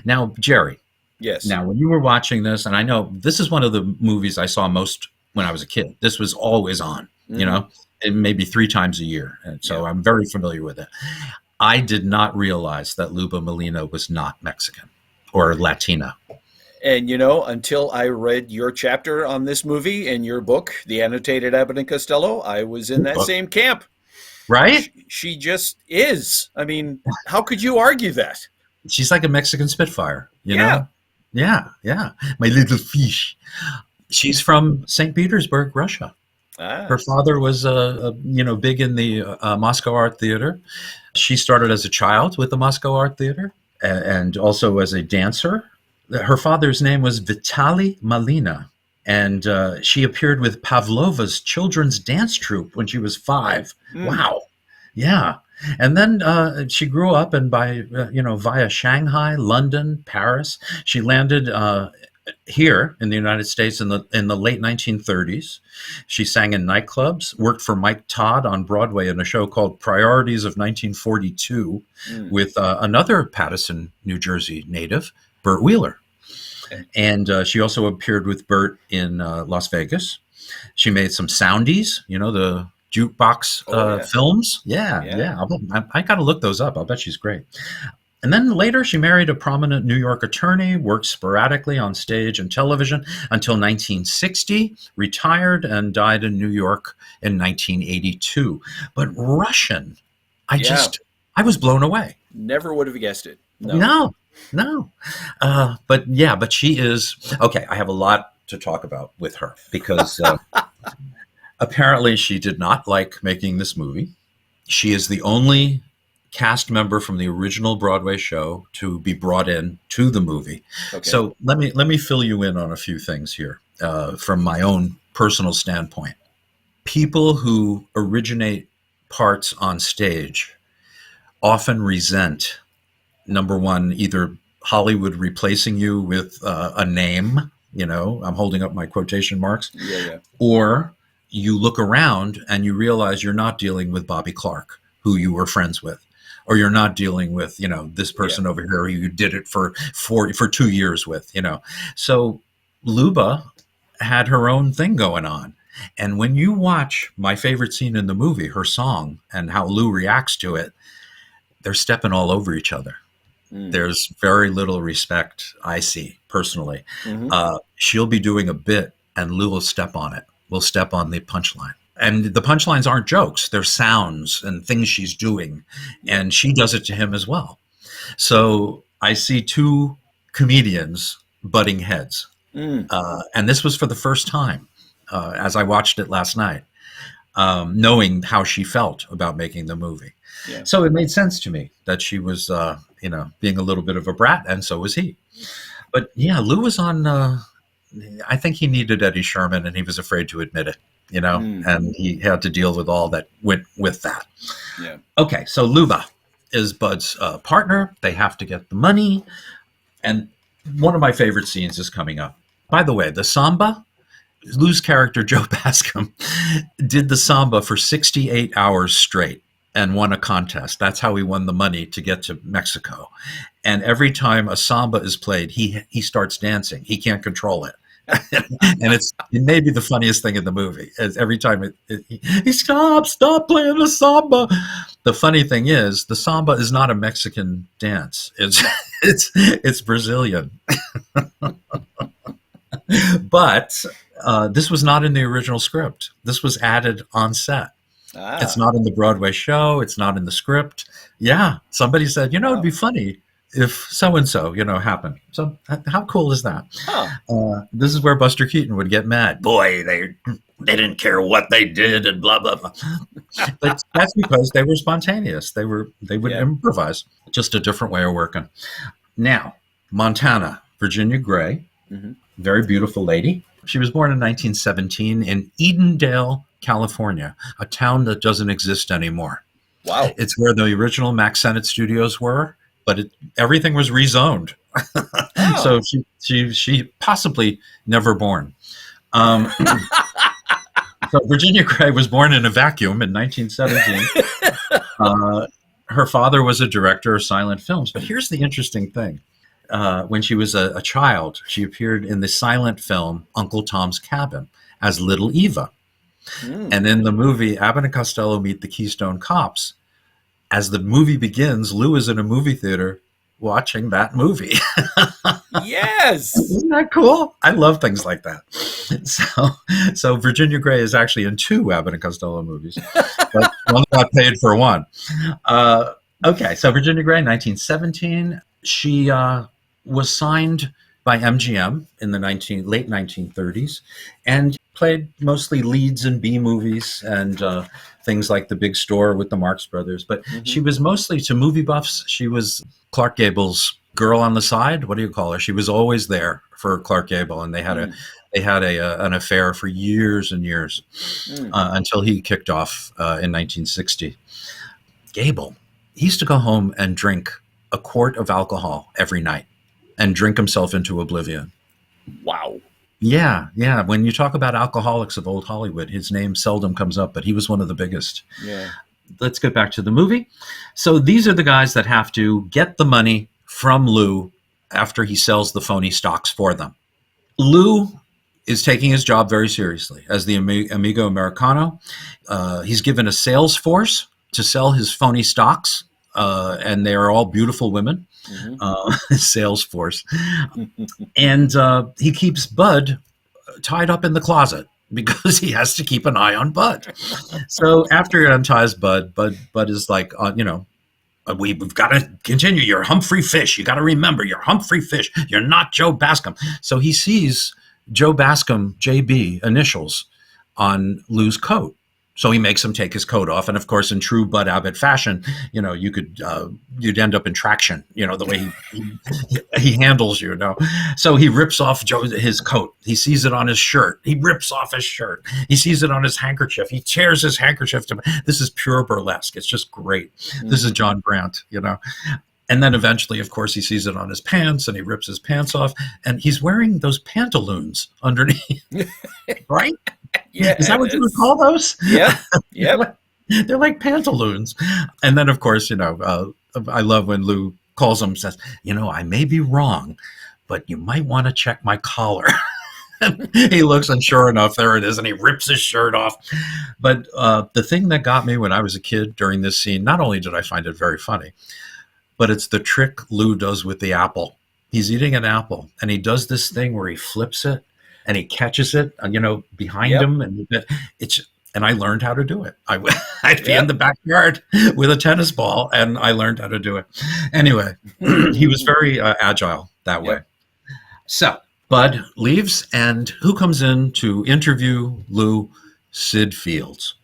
Now, Jerry. Yes. Now, when you were watching this, and I know this is one of the movies I saw most when I was a kid. This was always on, you know, maybe 3 times a year. And so I'm very familiar with it. I did not realize that Luba Molina was not Mexican or Latina. And, you know, until I read your chapter on this movie in your book, The Annotated Abbott and Costello, I was in that same camp. Right? She just is. I mean, how could you argue that? She's like a Mexican Spitfire, you Yeah. know? Yeah, yeah. My little fish. She's from St. Petersburg, Russia. Her father was, big in the Moscow Art Theater. She started as a child with the Moscow Art Theater and also as a dancer. Her father's name was Vitaly Molina, and she appeared with Pavlova's children's dance troupe when she was 5. Wow. Yeah. And then she grew up, and via Shanghai, London, Paris, she landed here in the United States in the late 1930s. She sang in nightclubs, worked for Mike Todd on Broadway in a show called Priorities of 1942 with another Paterson, New Jersey native, Burt Wheeler. Okay. And she also appeared with Burt in Las Vegas. She made some soundies, the jukebox films. Yeah. I got to look those up. I'll bet she's great. And then later she married a prominent New York attorney, worked sporadically on stage and television until 1960, retired, and died in New York in 1982. But Russian, I was blown away. Never would have guessed it. No. But she is, okay, I have a lot to talk about with her because apparently she did not like making this movie. She is the only cast member from the original Broadway show to be brought in to the movie. Okay. So let me fill you in on a few things here from my own personal standpoint. People who originate parts on stage often resent, number one, either Hollywood replacing you with a name, I'm holding up my quotation marks, or you look around and you realize you're not dealing with Bobby Clark, who you were friends with. Or you're not dealing with, this person over here who you did it for 2 years with, So Luba had her own thing going on. And when you watch my favorite scene in the movie, her song, and how Lou reacts to it, they're stepping all over each other. There's very little respect, I see, personally. She'll be doing a bit and Lou will step on it. Will step on the punchline. And the punchlines aren't jokes. They're sounds and things she's doing. And she does it to him as well. So I see two comedians butting heads. And this was for the first time as I watched it last night, knowing how she felt about making the movie. Yeah. So it made sense to me that she was, being a little bit of a brat, and so was he. But yeah, Lou was on, I think he needed Eddie Sherman and he was afraid to admit it. And he had to deal with all that went with that. Yeah. Okay, so Luba is Bud's partner. They have to get the money. And one of my favorite scenes is coming up. By the way, the samba, Lou's character, Joe Bascom, did the samba for 68 hours straight and won a contest. That's how he won the money to get to Mexico. And every time a samba is played, he starts dancing. He can't control it. And it may be the funniest thing in the movie. As every time he stop playing the samba. The funny thing is, the samba is not a Mexican dance. It's Brazilian. But this was not in the original script. This was added on set. It's not in the Broadway show. It's not in the script. Yeah, somebody said, it'd be funny if so-and-so, happened. So how cool is that? This is where Buster Keaton would get mad. Boy, they didn't care what they did and blah, blah, blah. But that's because they were spontaneous. They would improvise. Just a different way of working. Now, Montana, Virginia Gray, very beautiful lady. She was born in 1917 in Edendale, California, a town that doesn't exist anymore. Wow. It's where the original Mack Sennett studios were. But everything was rezoned. So she possibly never born. So Virginia Gray was born in a vacuum in 1917. Her father was a director of silent films. But here's the interesting thing. When she was a child, she appeared in the silent film Uncle Tom's Cabin as Little Eva. And in the movie Abbott and Costello Meet the Keystone Cops, as the movie begins, Lou is in a movie theater watching that movie. Yes. Isn't that cool? I love things like that. So Virginia Gray is actually in 2 Abbott and Costello movies, but one got paid for one. Okay, so Virginia Gray, 1917. She was signed by MGM in the late 1930s and played mostly leads in B movies and things like The Big Store with the Marx Brothers. But she was mostly, to movie buffs, she was Clark Gable's girl on the side. What do you call her? She was always there for Clark Gable, and they had an affair for years and years until he kicked off in 1960. Gable, he used to go home and drink a quart of alcohol every night and drink himself into oblivion. Wow. Yeah. When you talk about alcoholics of old Hollywood, his name seldom comes up, but he was one of the biggest. Yeah. Let's get back to the movie. So these are the guys that have to get the money from Lou after he sells the phony stocks for them. Lou is taking his job very seriously as the Amigo Americano. He's given a sales force to sell his phony stocks, and they are all beautiful women. Sales force. And he keeps Bud tied up in the closet because he has to keep an eye on Bud. So after he unties Bud is like, we've got to continue. You're Humphrey Fish. You got to remember, you're Humphrey Fish. You're not Joe Bascom. So he sees Joe Bascom, JB, initials on Lou's coat. So he makes him take his coat off, and of course, in true Bud Abbott fashion, you'd end up in traction. The way he handles you. So he rips off his coat. He sees it on his shirt. He rips off his shirt. He sees it on his handkerchief. He tears his handkerchief to. This is pure burlesque. It's just great. This is John Brandt. And then eventually, of course, he sees it on his pants, and he rips his pants off, and he's wearing those pantaloons underneath, right? Yeah, is that what you would call those? Yeah, they're like pantaloons. And then, of course, I love when Lou calls him, says, I may be wrong, but you might want to check my collar. He looks, and sure enough, there it is, and he rips his shirt off. But the thing that got me when I was a kid during this scene, not only did I find it very funny, but it's the trick Lou does with the apple. He's eating an apple, and he does this thing where he flips it, and he catches it, behind him, and I learned how to do it. I'd be in the backyard with a tennis ball, and I learned how to do it. Anyway, he was very agile that way. So Bud leaves, and who comes in to interview Lou? Sid Fields.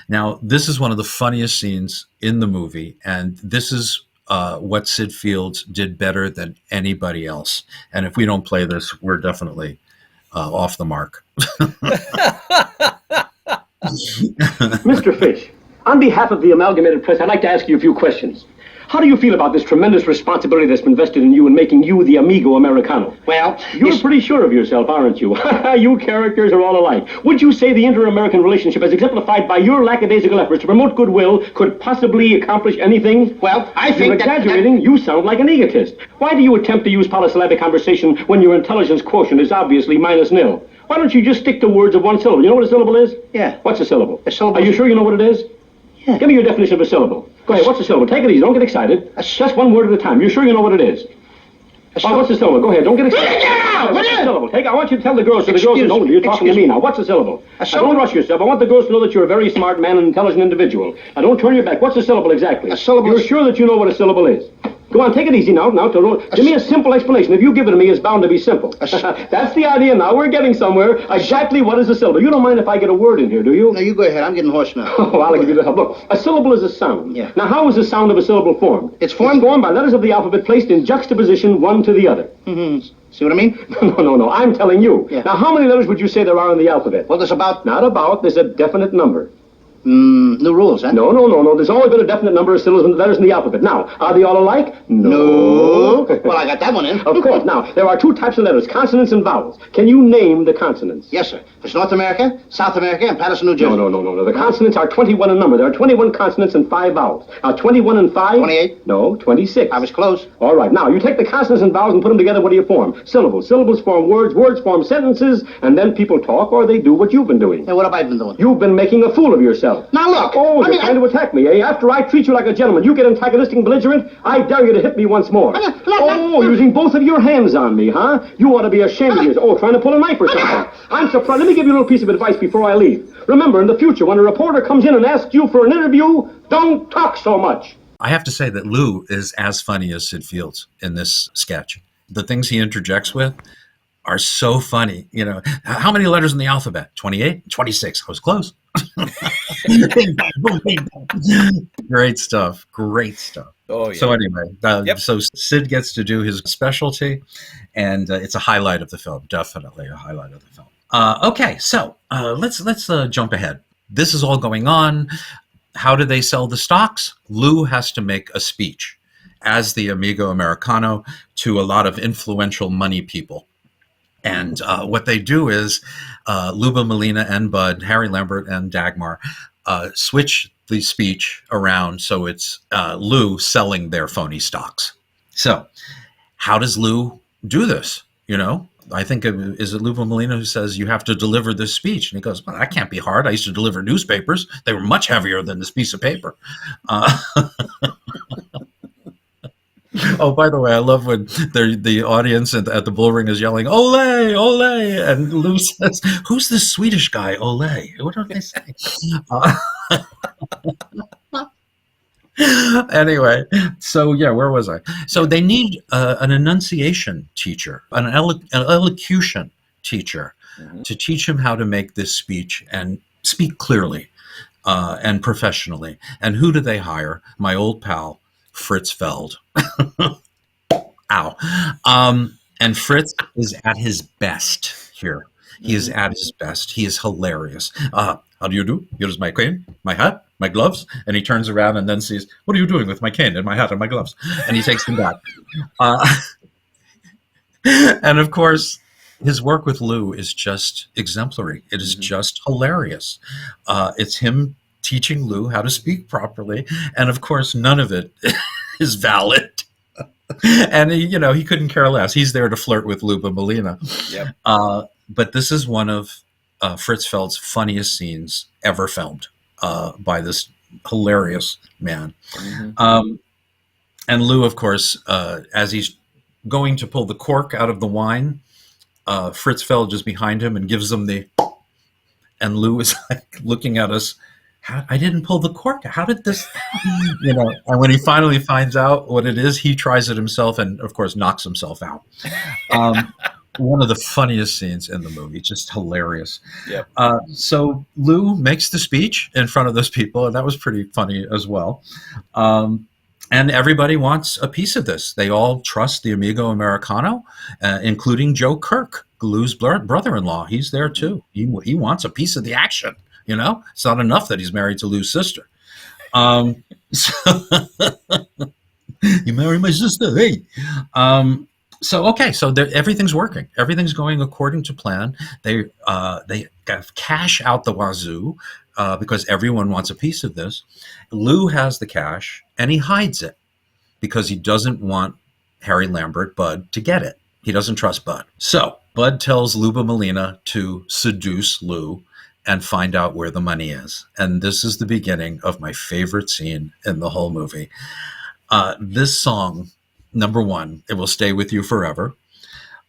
Now, this is one of the funniest scenes in the movie, and this is what Sid Fields did better than anybody else. And if we don't play this, we're definitely off the mark. Mr. Fish, on behalf of the Amalgamated Press, I'd like to ask you a few questions. How do you feel about this tremendous responsibility that's been vested in you in making you the Amigo Americano? Well, you're pretty sure of yourself, aren't you? You characters are all alike. Would you say the inter-American relationship as exemplified by your lackadaisical efforts to promote goodwill could possibly accomplish anything? Well, I think you're exaggerating. You sound like an egotist. Why do you attempt to use polysyllabic conversation when your intelligence quotient is obviously -0? Why don't you just stick to words of one syllable? You know what a syllable is? Yeah. What's a syllable? A syllable. Are you sure you know what it is? Yeah. Give me your definition of a syllable. Go ahead, what's a syllable? Take it easy, don't get excited. Just one word at a time. You're sure you know what it is? What's a syllable? Go ahead, don't get excited. What's a syllable? I want you to tell the girls, so the girls know you're talking to me now. What's a syllable? Don't rush yourself. I want the girls to know that you're a very smart man and intelligent individual. Now, don't turn your back. What's a syllable exactly? A syllable. You're sure that you know what a syllable is? Go on, take it easy now. Give me a simple explanation. If you give it to me, it's bound to be simple. That's the idea now. We're getting somewhere. Exactly what is a syllable? You don't mind if I get a word in here, do you? No, you go ahead. I'm getting hoarse now. Oh, I'll give you the help. Look, a syllable is a sound. Yeah. Now, how is the sound of a syllable formed? It's formed by letters of the alphabet placed in juxtaposition one to the other. Mm-hmm. See what I mean? No. I'm telling you. Yeah. Now, how many letters would you say there are in the alphabet? Well, there's about... Not about. There's a definite number. New rules, huh? No. There's always been a definite number of syllables and letters in the alphabet. Now, are they all alike? No. Well, I got that one in. Of course. Now, there are two types of letters, consonants and vowels. Can you name the consonants? Yes, sir. There's North America, South America, and Patterson, New Jersey. No. The consonants are 21 in number. There are 21 consonants and 5 vowels. Now, 21 and 5? 28. No, 26. I was close. All right. Now, you take the consonants and vowels and put them together. What do you form? Syllables. Syllables form words. Words form sentences. And then people talk or they do what you've been doing. Hey, what have I been doing? You've been making a fool of yourself. Now, look. Oh, you're trying to attack me, eh? After I treat you like a gentleman, you get antagonistic and belligerent? I dare you to hit me once more. Using both of your hands on me, huh? You ought to be ashamed of yourself. Oh, trying to pull a knife or something. I'm surprised. Let me give you a little piece of advice before I leave. Remember, in the future, when a reporter comes in and asks you for an interview, don't talk so much. I have to say that Lou is as funny as Sid Fields in this sketch. The things he interjects with are so funny. You know, how many letters in the alphabet? 28? 26. I was close. Great stuff. Great stuff. Oh, yeah. So anyway, Yep. so Sid gets to do his specialty, and it's a highlight of the film. Definitely a highlight of the film. Okay, so let's jump ahead. This is all going on. How do they sell the stocks? Lou has to make a speech as the Amigo Americano to a lot of influential money people. And what they do is Luba Molina and Bud, Harry Lambert and Dagmar, switch the speech around so it's Lou selling their phony stocks. So how does Lou do this? You know, I think is it Luba Molina who says you have to deliver this speech? And he goes, well, that can't be hard. I used to deliver newspapers. They were much heavier than this piece of paper. Oh, by the way, I love when the audience at the bull ring is yelling, "Ole, ole!" And Lou says, "Who's this Swedish guy, Ole? What are they saying?" Anyway, so yeah, where was I? So they need an enunciation teacher, an elocution teacher, to teach him how to make this speech and speak clearly and professionally. And who do they hire? My old pal, Fritz Feld. Ow. And Fritz is at his best here. He is at his best. He is hilarious. How do you do? Here's my cane, my hat, my gloves. And he turns around and then sees, what are you doing with my cane and my hat and my gloves? And he takes them back. And of course, his work with Lou is just exemplary. It is just hilarious. It's him teaching Lou how to speak properly. And of course, none of it is valid. And he couldn't care less. He's there to flirt with Luba Molina. Yep. But this is one of Fritz Feld's funniest scenes ever filmed by this hilarious man. And Lou, of course, as he's going to pull the cork out of the wine, Fritz Feld is behind him and gives him and Lou is like looking at us. I didn't pull the cork. How did this, and when he finally finds out what it is, he tries it himself and, of course, knocks himself out. One of the funniest scenes in the movie, just hilarious. Yep. So Lou makes the speech in front of those people, and that was pretty funny as well. And everybody wants a piece of this. They all trust the Amigo Americano, including Joe Kirk, Lou's brother-in-law. He's there, too. He wants a piece of the action. It's not enough that he's married to Lou's sister. You marry my sister, hey. So everything's working. Everything's going according to plan. They got cash out the wazoo because everyone wants a piece of this. Lou has the cash and he hides it because he doesn't want Harry Lambert, Bud, to get it. He doesn't trust Bud. So Bud tells Luba Molina to seduce Lou and find out where the money is. And this is the beginning of my favorite scene in the whole movie. This song, number one, it will stay with you forever.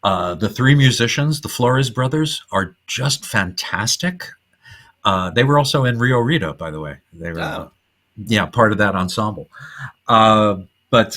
The three musicians, the Flores brothers, are just fantastic. They were also in Rio Rita, by the way. They were, part of that ensemble. But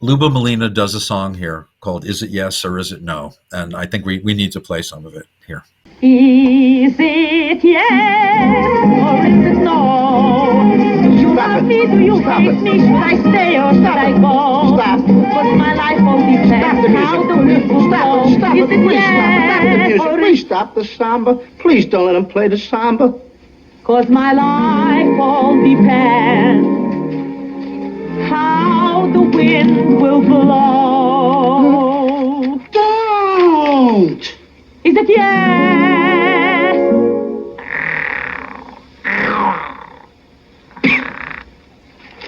Luba Molina does a song here called "Is It Yes or Is It No?" And I think we need to play some of it here. Is it yes or is it no? Do you love me? Do you hate me? Should I stay or should I go? Stop. But my life all depends how the wind will blow. Is it yes or Please stop the samba. Please don't let him play the samba. 'Cause my life all depends how the wind will blow. Don't! Is it yes?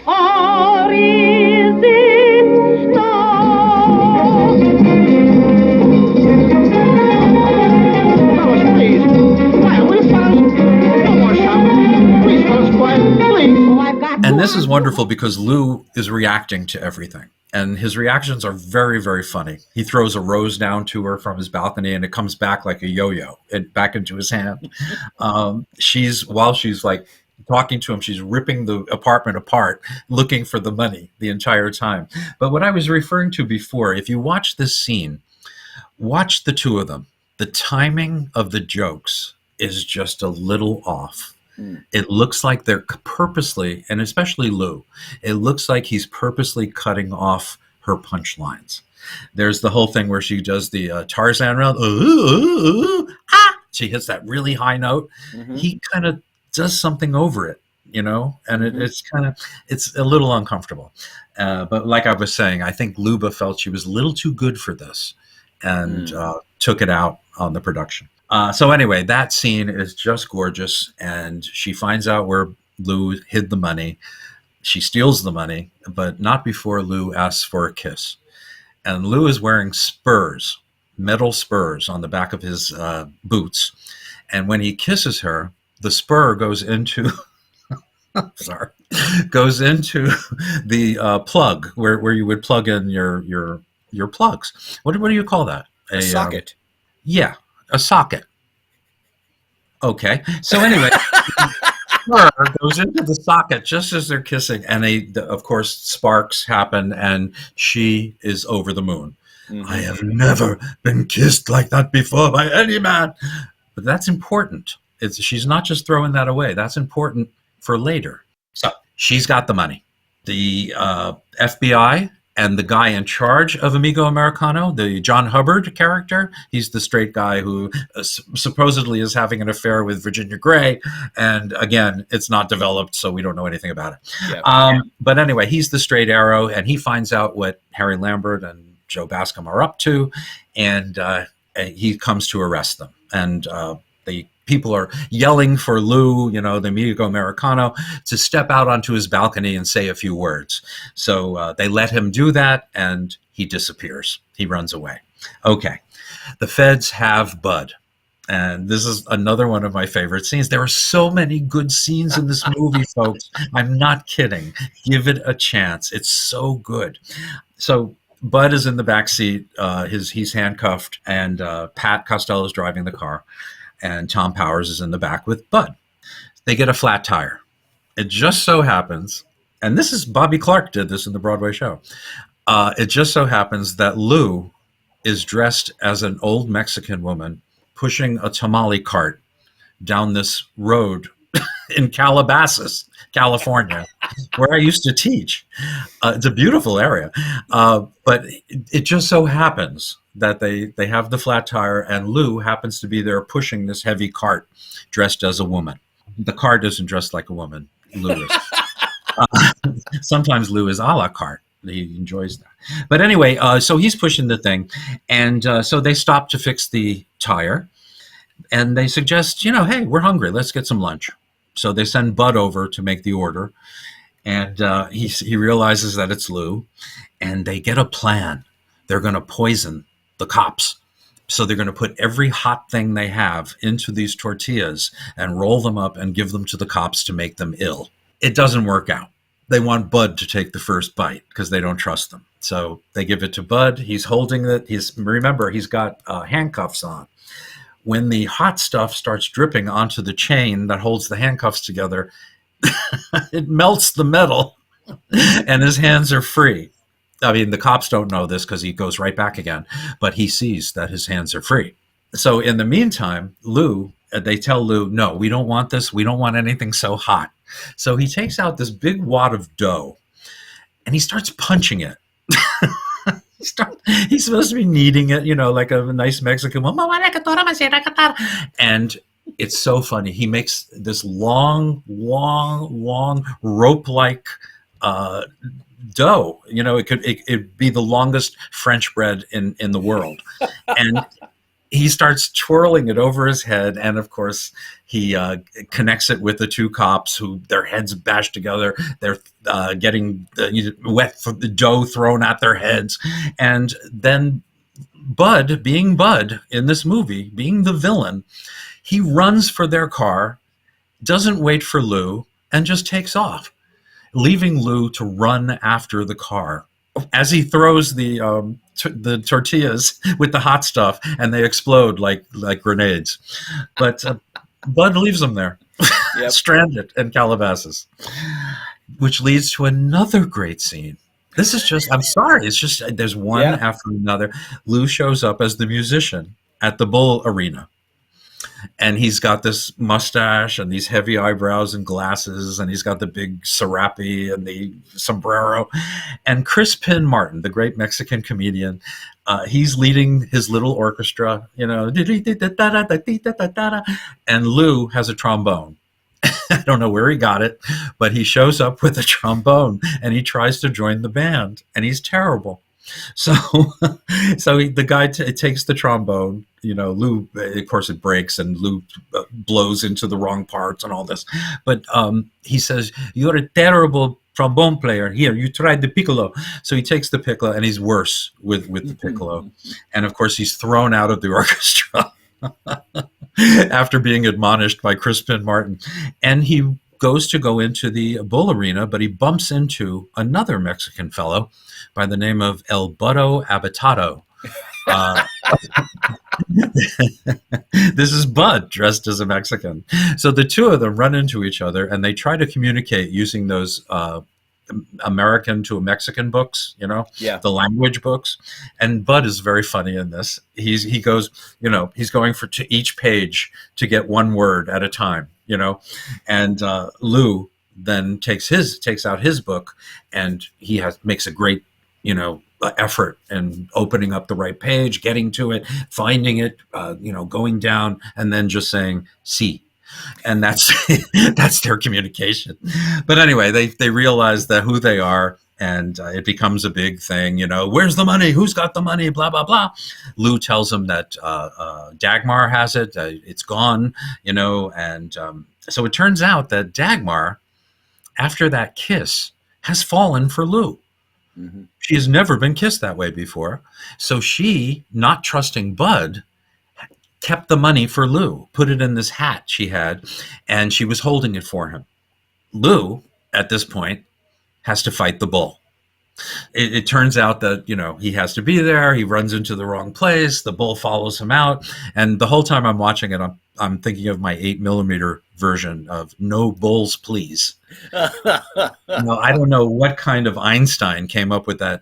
Or is it no? Fellas, please. Quiet, will you, fellas? No more shouting. Please, fellas, quiet. Please. Oh, I've got And this is wonderful because Lou is reacting to everything. And his reactions are very, very funny. He throws a rose down to her from his balcony and it comes back like a yo-yo back into his hand. While she's like talking to him. She's ripping the apartment apart, looking for the money the entire time. But what I was referring to before, if you watch this scene, watch the two of them. The timing of the jokes is just a little off. It looks like they're purposely, and especially Lou, it looks like he's purposely cutting off her punchlines. There's the whole thing where she does the Tarzan round. She hits that really high note. He kind of does something over it, and it's a little uncomfortable. But like I was saying, I think Luba felt she was a little too good for this and took it out on the production. So anyway, that scene is just gorgeous, and she finds out where Lou hid the money. She steals the money, but not before Lou asks for a kiss. And Lou is wearing spurs, metal spurs on the back of his boots. And when he kisses her, the spur goes into goes into the plug where you would plug in your plugs. What do you call that? A socket. Yeah, a socket. Okay. So anyway, goes into the socket just as they're kissing, and of course, sparks happen, and she is over the moon. I have never been kissed like that before by any man. But that's important. She's not just throwing that away. That's important for later. So she's got the money. The FBI and the guy in charge of Amigo Americano, the John Hubbard character, he's the straight guy who supposedly is having an affair with Virginia Gray. And again, it's not developed, so we don't know anything about it. Yeah. But anyway, he's the straight arrow, and he finds out what Harry Lambert and Joe Bascom are up to, and he comes to arrest them. And the people are yelling for Lou, the Amigo Americano, to step out onto his balcony and say a few words. So they let him do that, and he disappears. He runs away. Okay. The feds have Bud. And this is another one of my favorite scenes. There are so many good scenes in this movie, folks. I'm not kidding. Give it a chance. It's so good. So Bud is in the back seat. He's handcuffed, and Pat Costello is driving the car. And Tom Powers is in the back with Bud. They get a flat tire. It just so happens, and this is Bobby Clark did this in the Broadway show. It just so happens that Lou is dressed as an old Mexican woman pushing a tamale cart down this road in Calabasas, California, where I used to teach. It's a beautiful area. But it just so happens that they have the flat tire, and Lou happens to be there pushing this heavy cart dressed as a woman. The cart isn't dressed like a woman. Lou is. Sometimes Lou is a la carte. He enjoys that. But anyway, so he's pushing the thing, and so they stop to fix the tire, and they suggest, hey, we're hungry. Let's get some lunch. So they send Bud over to make the order, and he realizes that it's Lou, and they get a plan. They're going to poison the cops. So they're going to put every hot thing they have into these tortillas and roll them up and give them to the cops to make them ill. It doesn't work out. They want Bud to take the first bite because they don't trust them. So they give it to Bud. He's holding it. Remember, he's got handcuffs on. When the hot stuff starts dripping onto the chain that holds the handcuffs together, it melts the metal and his hands are free. I mean, the cops don't know this because he goes right back again, but he sees that his hands are free. So in the meantime, they tell Lou, no, we don't want this. We don't want anything so hot. So he takes out this big wad of dough and he starts punching it. He's supposed to be kneading it, like a nice Mexican woman. And it's so funny. He makes this long rope-like dough. It'd be the longest French bread in the world. And he starts twirling it over his head, and of course he connects it with the two cops who their heads bashed together. They're getting wet the dough thrown at their heads, and then Bud, being Bud in this movie, being the villain, he runs for their car, doesn't wait for Lou, and just takes off, leaving Lou to run after the car as he throws the tortillas with the hot stuff, and they explode like grenades. But Bud leaves him there, Yep. stranded in Calabasas, which leads to another great scene. This is just, I'm sorry, it's just, there's one Yeah. after another. Lou shows up as the musician at the Bull Arena. And he's got this mustache and these heavy eyebrows and glasses, and he's got the big serape and the sombrero. And Crispin Martin, the great Mexican comedian, he's leading his little orchestra, you know, and Lou has a trombone. I don't know where he got it, but he shows up with a trombone and he tries to join the band, and he's terrible. So, the guy takes the trombone. You know, Lou, of course, it breaks, and Lou blows into the wrong parts and all this. But he says, "You're a terrible trombone player. Here, you tried the piccolo." So he takes the piccolo, and he's worse with the piccolo. And of course, he's thrown out of the orchestra after being admonished by Crispin Martin. And he goes into the Bull Arena, but he bumps into another Mexican fellow by the name of El Butto Abatato. This is Bud dressed as a Mexican. So the two of them run into each other, and they try to communicate using those American to Mexican books, you know, the language books. And Bud is very funny in this. He goes, you know, he's going to each page to get one word at a time, you know, and Lou then takes out his book, and he makes a great, you know, effort in opening up the right page, getting to it, finding it, you know, going down, and then just saying "sí," and that's that's their communication. But anyway, they realize that who they are, and it becomes a big thing. You know, where's the money? Who's got the money? Blah blah blah. Lou tells him that Dagmar has it. It's gone. You know, and so it turns out that Dagmar, after that kiss, has fallen for Lou. Mm-hmm. She has never been kissed that way before. So she, not trusting Bud, kept the money for Lou, put it in this hat she had, and she was holding it for him. Lou, at this point, has to fight the bull. It turns out that, you know, he has to be there. He runs into the wrong place. The bull follows him out. And the whole time I'm watching it, I'm thinking of my 8mm version of "No Bulls, Please." I don't know what kind of Einstein came up with that.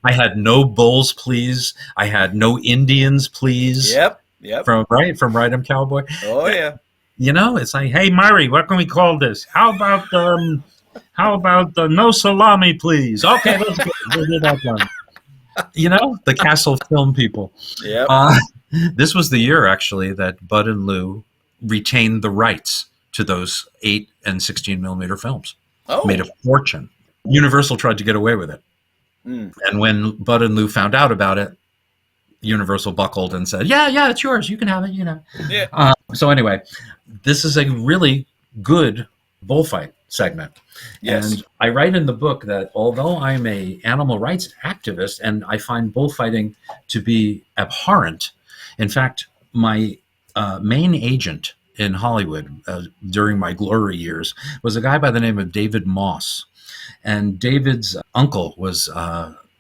I had "No Bulls, Please." I had "No Indians, Please." Yep. From Ride 'em Cowboy. Oh yeah. You know, it's like, "Hey Murray, what can we call this? How about "No Salami, Please"? Okay, let's go. We'll do that one. You know, the Castle Film people. Yeah. This was the year, actually, that Bud and Lou retained the rights to those 8 and 16mm films. Oh. Made a fortune. Universal tried to get away with it. Mm. And when Bud and Lou found out about it, Universal buckled and said, yeah, it's yours. You can have it, you know. Yeah. So anyway, this is a really good bullfight segment. Yes. And I write in the book that although I'm a animal rights activist and I find bullfighting to be abhorrent, in fact, my main agent in Hollywood during my glory years was a guy by the name of David Moss. And David's uncle was,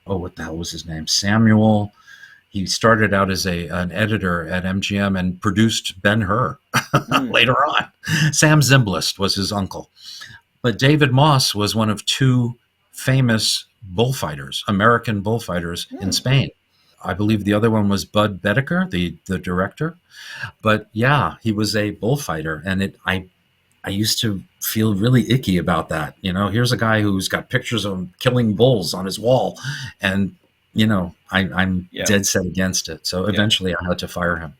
what the hell was his name? Samuel. He started out as an editor at MGM and produced Ben-Hur later on. Sam Zimbalist was his uncle. But David Moss was one of 2 famous bullfighters, American bullfighters in Spain. I believe the other one was Bud Bedecker, the director. But yeah, he was a bullfighter. And I used to feel really icky about that. You know, here's a guy who's got pictures of him killing bulls on his wall. And, you know, I'm dead set against it. So eventually I had to fire him.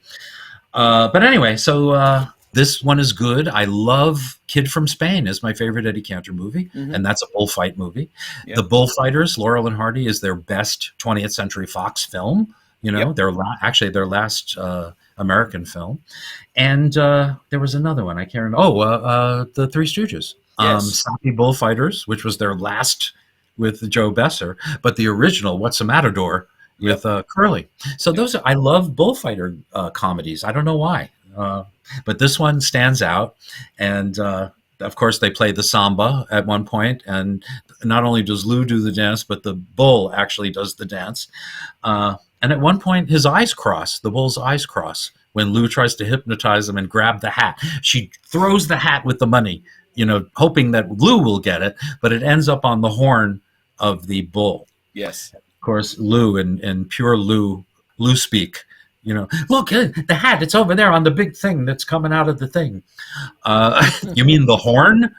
But anyway, so this one is good. I love Kid from Spain is my favorite Eddie Cantor movie, and that's a bullfight movie. Yep. The Bullfighters, Laurel and Hardy, is their best 20th Century Fox film. You know, their last American film. And there was another one I can't remember. The Three Stooges. Sappy Bullfighters, which was their last with Joe Besser, but the original What's a Matador with Curly. So those I love bullfighter comedies. I don't know why. But this one stands out, and of course they play the samba at one point, and not only does Lou do the dance, but the bull actually does the dance. And at one point his eyes cross, the bull's eyes cross when Lou tries to hypnotize him and grab the hat. She throws the hat with the money, hoping that Lou will get it, but it ends up on the horn of the bull. Yes. Of course, Lou, in pure Lou speak, look, the hat, it's over there on the big thing that's coming out of the thing. You mean the horn?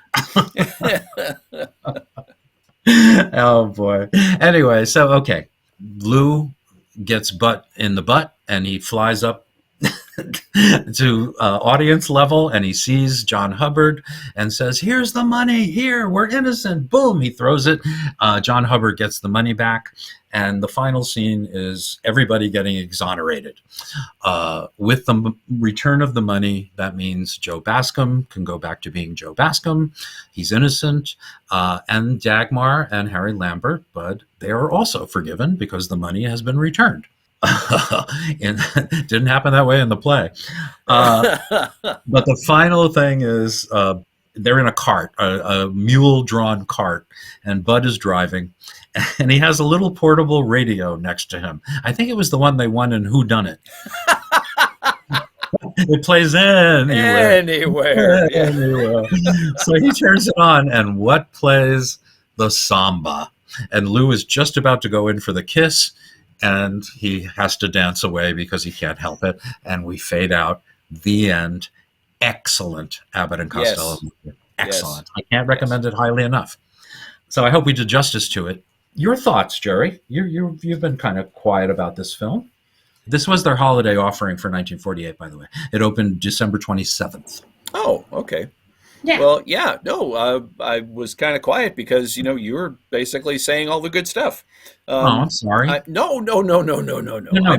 Oh, boy. Anyway, so, okay. Lou gets butt in the butt, and he flies up to audience level, and he sees John Hubbard and says, "Here's the money, here, we're innocent." Boom, he throws it. John Hubbard gets the money back, and the final scene is everybody getting exonerated. With the return of the money, that means Joe Bascom can go back to being Joe Bascom. He's innocent. And Dagmar and Harry Lambert, Bud, they are also forgiven because the money has been returned. And it didn't happen that way in the play. But the final thing is they're in a cart, a mule-drawn cart, and Bud is driving, and he has a little portable radio next to him. I think it was the one they won in Who Done It. It plays anywhere. Anywhere. So he turns it on, and what plays? The samba. And Lou is just about to go in for the kiss, and he has to dance away because he can't help it. And we fade out. The end. Excellent Abbott and Costello. Yes. Excellent. I can't recommend it highly enough. So I hope we did justice to it. Your thoughts, Jerry? You've been kind of quiet about this film. This was their holiday offering for 1948, by the way. It opened December 27th. Oh, okay. Yeah. Well, yeah, no, I was kind of quiet because, you were basically saying all the good stuff. I'm sorry. No. No,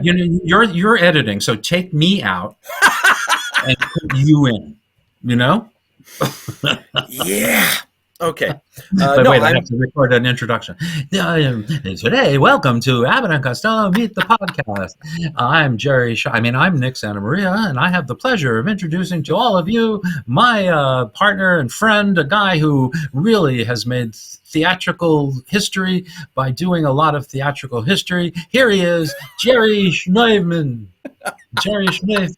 you're editing, so take me out and put you in, Yeah. Okay. But wait, I have to record an introduction. Today, welcome to Abbott and Costello Meet the Podcast. I'm I'm Nick Santa Maria, and I have the pleasure of introducing to all of you my partner and friend, a guy who really has made theatrical history by doing a lot of theatrical history. Here he is, Jerry Schneidman. Jerry Schneid.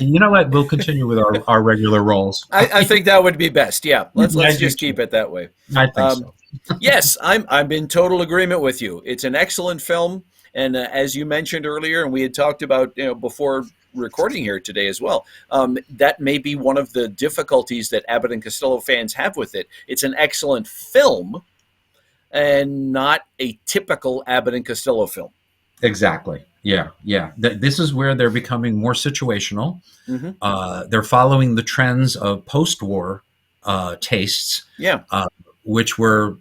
You know what? We'll continue with our regular roles. I think that would be best. Yeah, let's just keep it that way. I think so. Yes, I'm in total agreement with you. It's an excellent film, and as you mentioned earlier, and we had talked about before recording here today as well, that may be one of the difficulties that Abbott and Costello fans have with it. It's an excellent film, and not a typical Abbott and Costello film. Exactly. Yeah. This is where they're becoming more situational. Mm-hmm. They're following the trends of post-war tastes, which were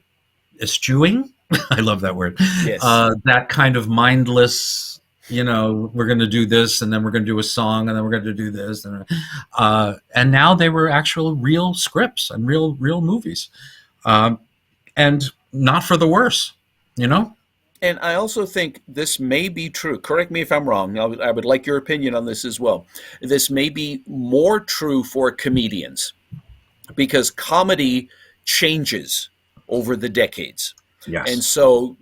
eschewing. I love that word. Yes. That kind of mindless, we're going to do this, and then we're going to do a song, and then we're going to do this, and now they were actual real scripts and real movies, and not for the worse, And I also think this may be true. Correct me if I'm wrong. I would like your opinion on this as well. This may be more true for comedians because comedy changes over the decades. Yes. And so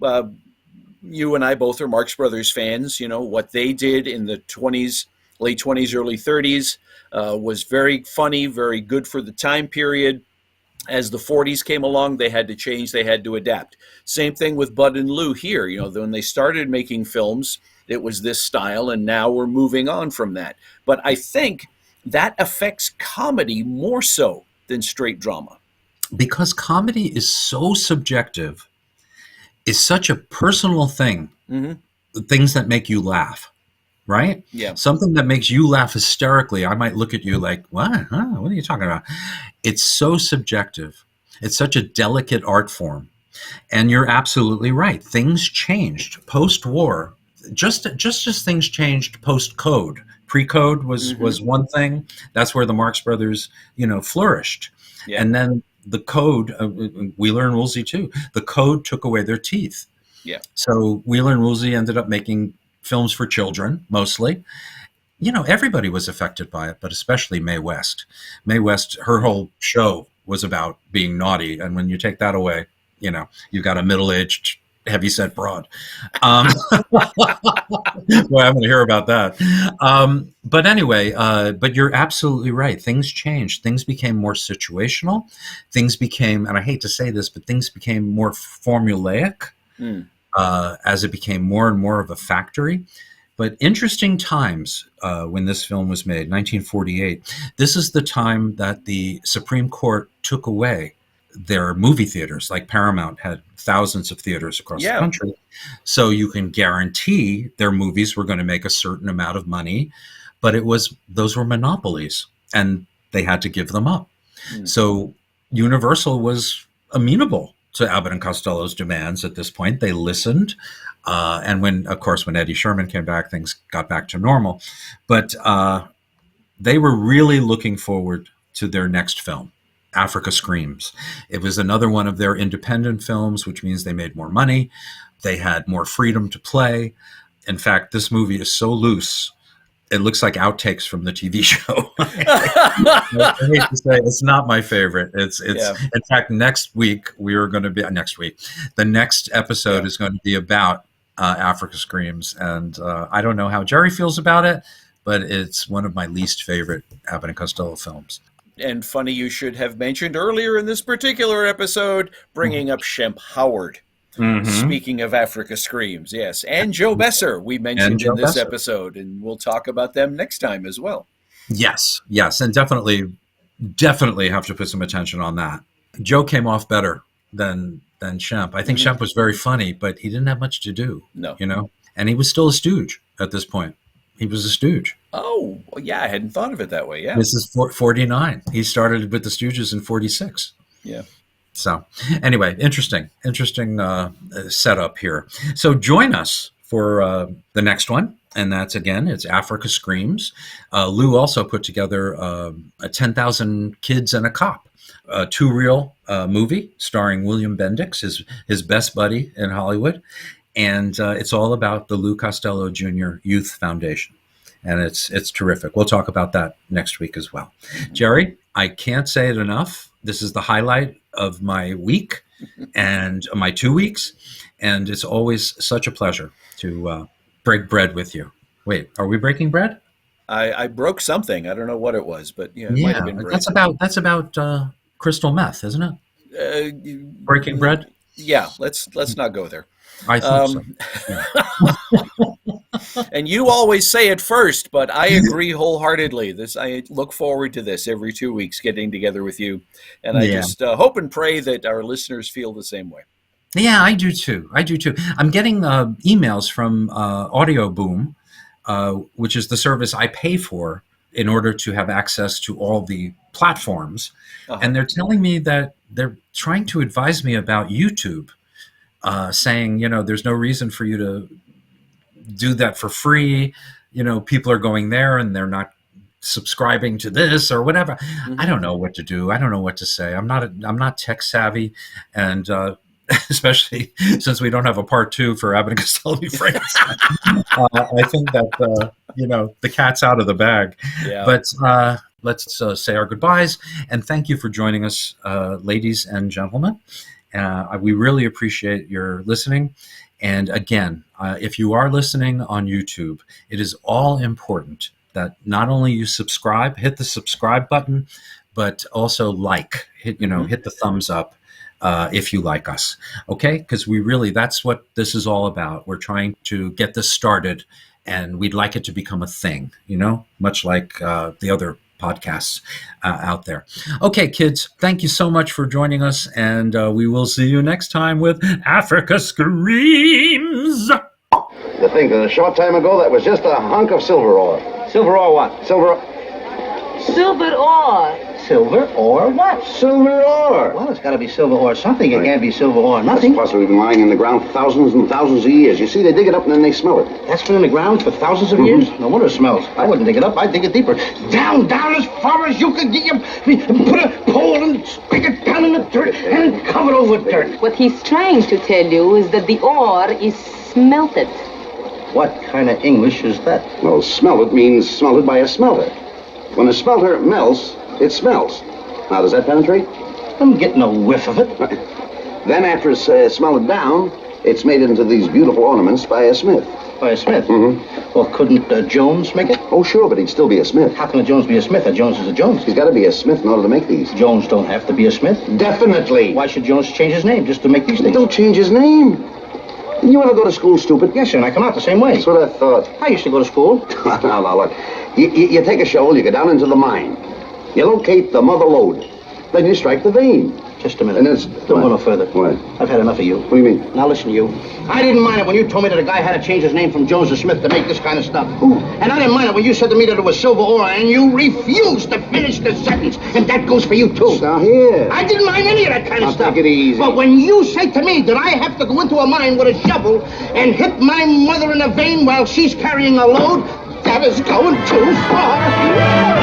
you and I both are Marx Brothers fans. What they did in the 20s, late 20s, early 30s was very funny, very good for the time period. As the 40s came along, they had to change, they had to adapt. Same thing with Bud and Lou here. When they started making films, it was this style, and now we're moving on from that. But I think that affects comedy more so than straight drama. Because comedy is so subjective, is such a personal thing, mm-hmm. Things that make you laugh. Right? Yeah. Something that makes you laugh hysterically. I might look at you like, what? Huh? What are you talking about? It's so subjective. It's such a delicate art form. And you're absolutely right. Things changed post-war, just as things changed post-code. Pre-code was one thing. That's where the Marx Brothers, flourished. Yeah. And then the code, Wheeler and Woolsey too, the code took away their teeth. Yeah. So Wheeler and Woolsey ended up making films for children, mostly. Everybody was affected by it, but especially Mae West. Mae West, her whole show was about being naughty. And when you take that away, you've got a middle-aged heavyset broad. Boy, I'm going to hear about that. But anyway, but you're absolutely right. Things changed. Things became more situational. Things became, and I hate to say this, but things became more formulaic as it became more and more of a factory. But interesting times when this film was made, 1948. This is the time that the Supreme Court took away their movie theaters. Like Paramount had thousands of theaters across the country. So you can guarantee their movies were going to make a certain amount of money, but those were monopolies and they had to give them up. So Universal was amenable to Abbott and Costello's demands at this point. They listened. And when Eddie Sherman came back, things got back to normal. But they were really looking forward to their next film, Africa Screams. It was another one of their independent films, which means they made more money. They had more freedom to play. In fact, this movie is so loose, it looks like outtakes from the TV show. I hate to say it's not my favorite. It's in fact, next week, the next episode is going to be about Africa Screams. And I don't know how Jerry feels about it, but it's one of my least favorite Abbott and Costello films. And funny you should have mentioned earlier in this particular episode, bringing up Shemp Howard. Speaking of Africa Screams, yes. And Joe Besser, we mentioned in this episode, and we'll talk about them next time as well. Yes. And definitely have to put some attention on that. Joe came off better than Shemp. I think Shemp was very funny, but he didn't have much to do. No. And he was still a stooge at this point. He was a stooge. Oh, yeah, I hadn't thought of it that way, yeah. This is 49. He started with the Stooges in 46. Yeah. So anyway, interesting setup here. So join us for the next one. And it's Africa Screams. Lou also put together a 10,000 Kids and a Cop, a two-reel movie starring William Bendix, his best buddy in Hollywood. And it's all about the Lou Costello Jr. Youth Foundation. And it's terrific. We'll talk about that next week as well. Jerry, I can't say it enough. This is the highlight of my week and my 2 weeks. And it's always such a pleasure to break bread with you. Wait, are we breaking bread? I broke something. I don't know what it was, but it might have been bread. That's about crystal meth, isn't it? Breaking bread? Yeah, let's not go there. I think so. Yeah. And you always say it first, but I agree wholeheartedly. I look forward to this every 2 weeks, getting together with you. And I just hope and pray that our listeners feel the same way. Yeah, I do too. I'm getting emails from Audio Boom, which is the service I pay for in order to have access to all the platforms. And they're telling me that they're trying to advise me about YouTube, saying, there's no reason for you to do that for free. People are going there and they're not subscribing to this or whatever. I don't know what to do. I don't know what to say. I'm not tech savvy, and especially since we don't have a part 2 for Abbott and Costello Friends. I think that the cat's out of the bag. Yeah. But let's say our goodbyes and thank you for joining us, ladies and gentlemen. We really appreciate your listening. And again, if you are listening on YouTube, it is all important that not only you hit the subscribe button, but also hit the thumbs up if you like us. Okay? Because that's what this is all about. We're trying to get this started and we'd like it to become a thing, much like the other podcasts out there. Okay, kids, thank you so much for joining us, and we will see you next time with Africa Screams. To think that a short time ago that was just a hunk of silver ore. Silver ore what? Silver ore. Silver ore what? Silver ore. Well, it's got to be silver ore something. It can't be silver ore nothing. It's possibly been lying in the ground for thousands and thousands of years. You see, they dig it up and then they smell it. That's been in the ground for thousands of years? No wonder it smells. I wouldn't dig it up. I'd dig it deeper. Down as far as you could get your... Put a pole and stick it down in the dirt and cover it over with dirt. What he's trying to tell you is that the ore is smelted. What kind of English is that? Well, smelted means smelted by a smelter. When a smelter melts, it smells. Now, does that penetrate? I'm getting a whiff of it. Then after it's smelted down, It's made into these beautiful ornaments by a smith. By a smith? Mm-hmm. Well, couldn't Jones make it? Oh, sure, but he'd still be a smith. How can a Jones be a smith? A Jones is a Jones. He's got to be a smith in order to make these. Jones don't have to be a smith. Definitely. Why should Jones change his name just to make these things? Don't change his name. Didn't you ever go to school, stupid? Yes, sir, and I come out the same way. That's what I thought. I used to go to school. Now, look. You take a shovel, you go down into the mine. You locate the mother lode. Then you strike the vein. Just a minute. And that's... Don't go no further. What? I've had enough of you. What do you mean? Now listen, you. I didn't mind it when you told me that a guy had to change his name from Jones to Smith to make this kind of stuff. Ooh. And I didn't mind it when you said to me that it was silver ore and you refused to finish the sentence. And that goes for you, too. Now, here. I didn't mind any of that kind of stuff. Take it easy. But when you say to me that I have to go into a mine with a shovel and hit my mother in the vein while she's carrying a load, that is going too far.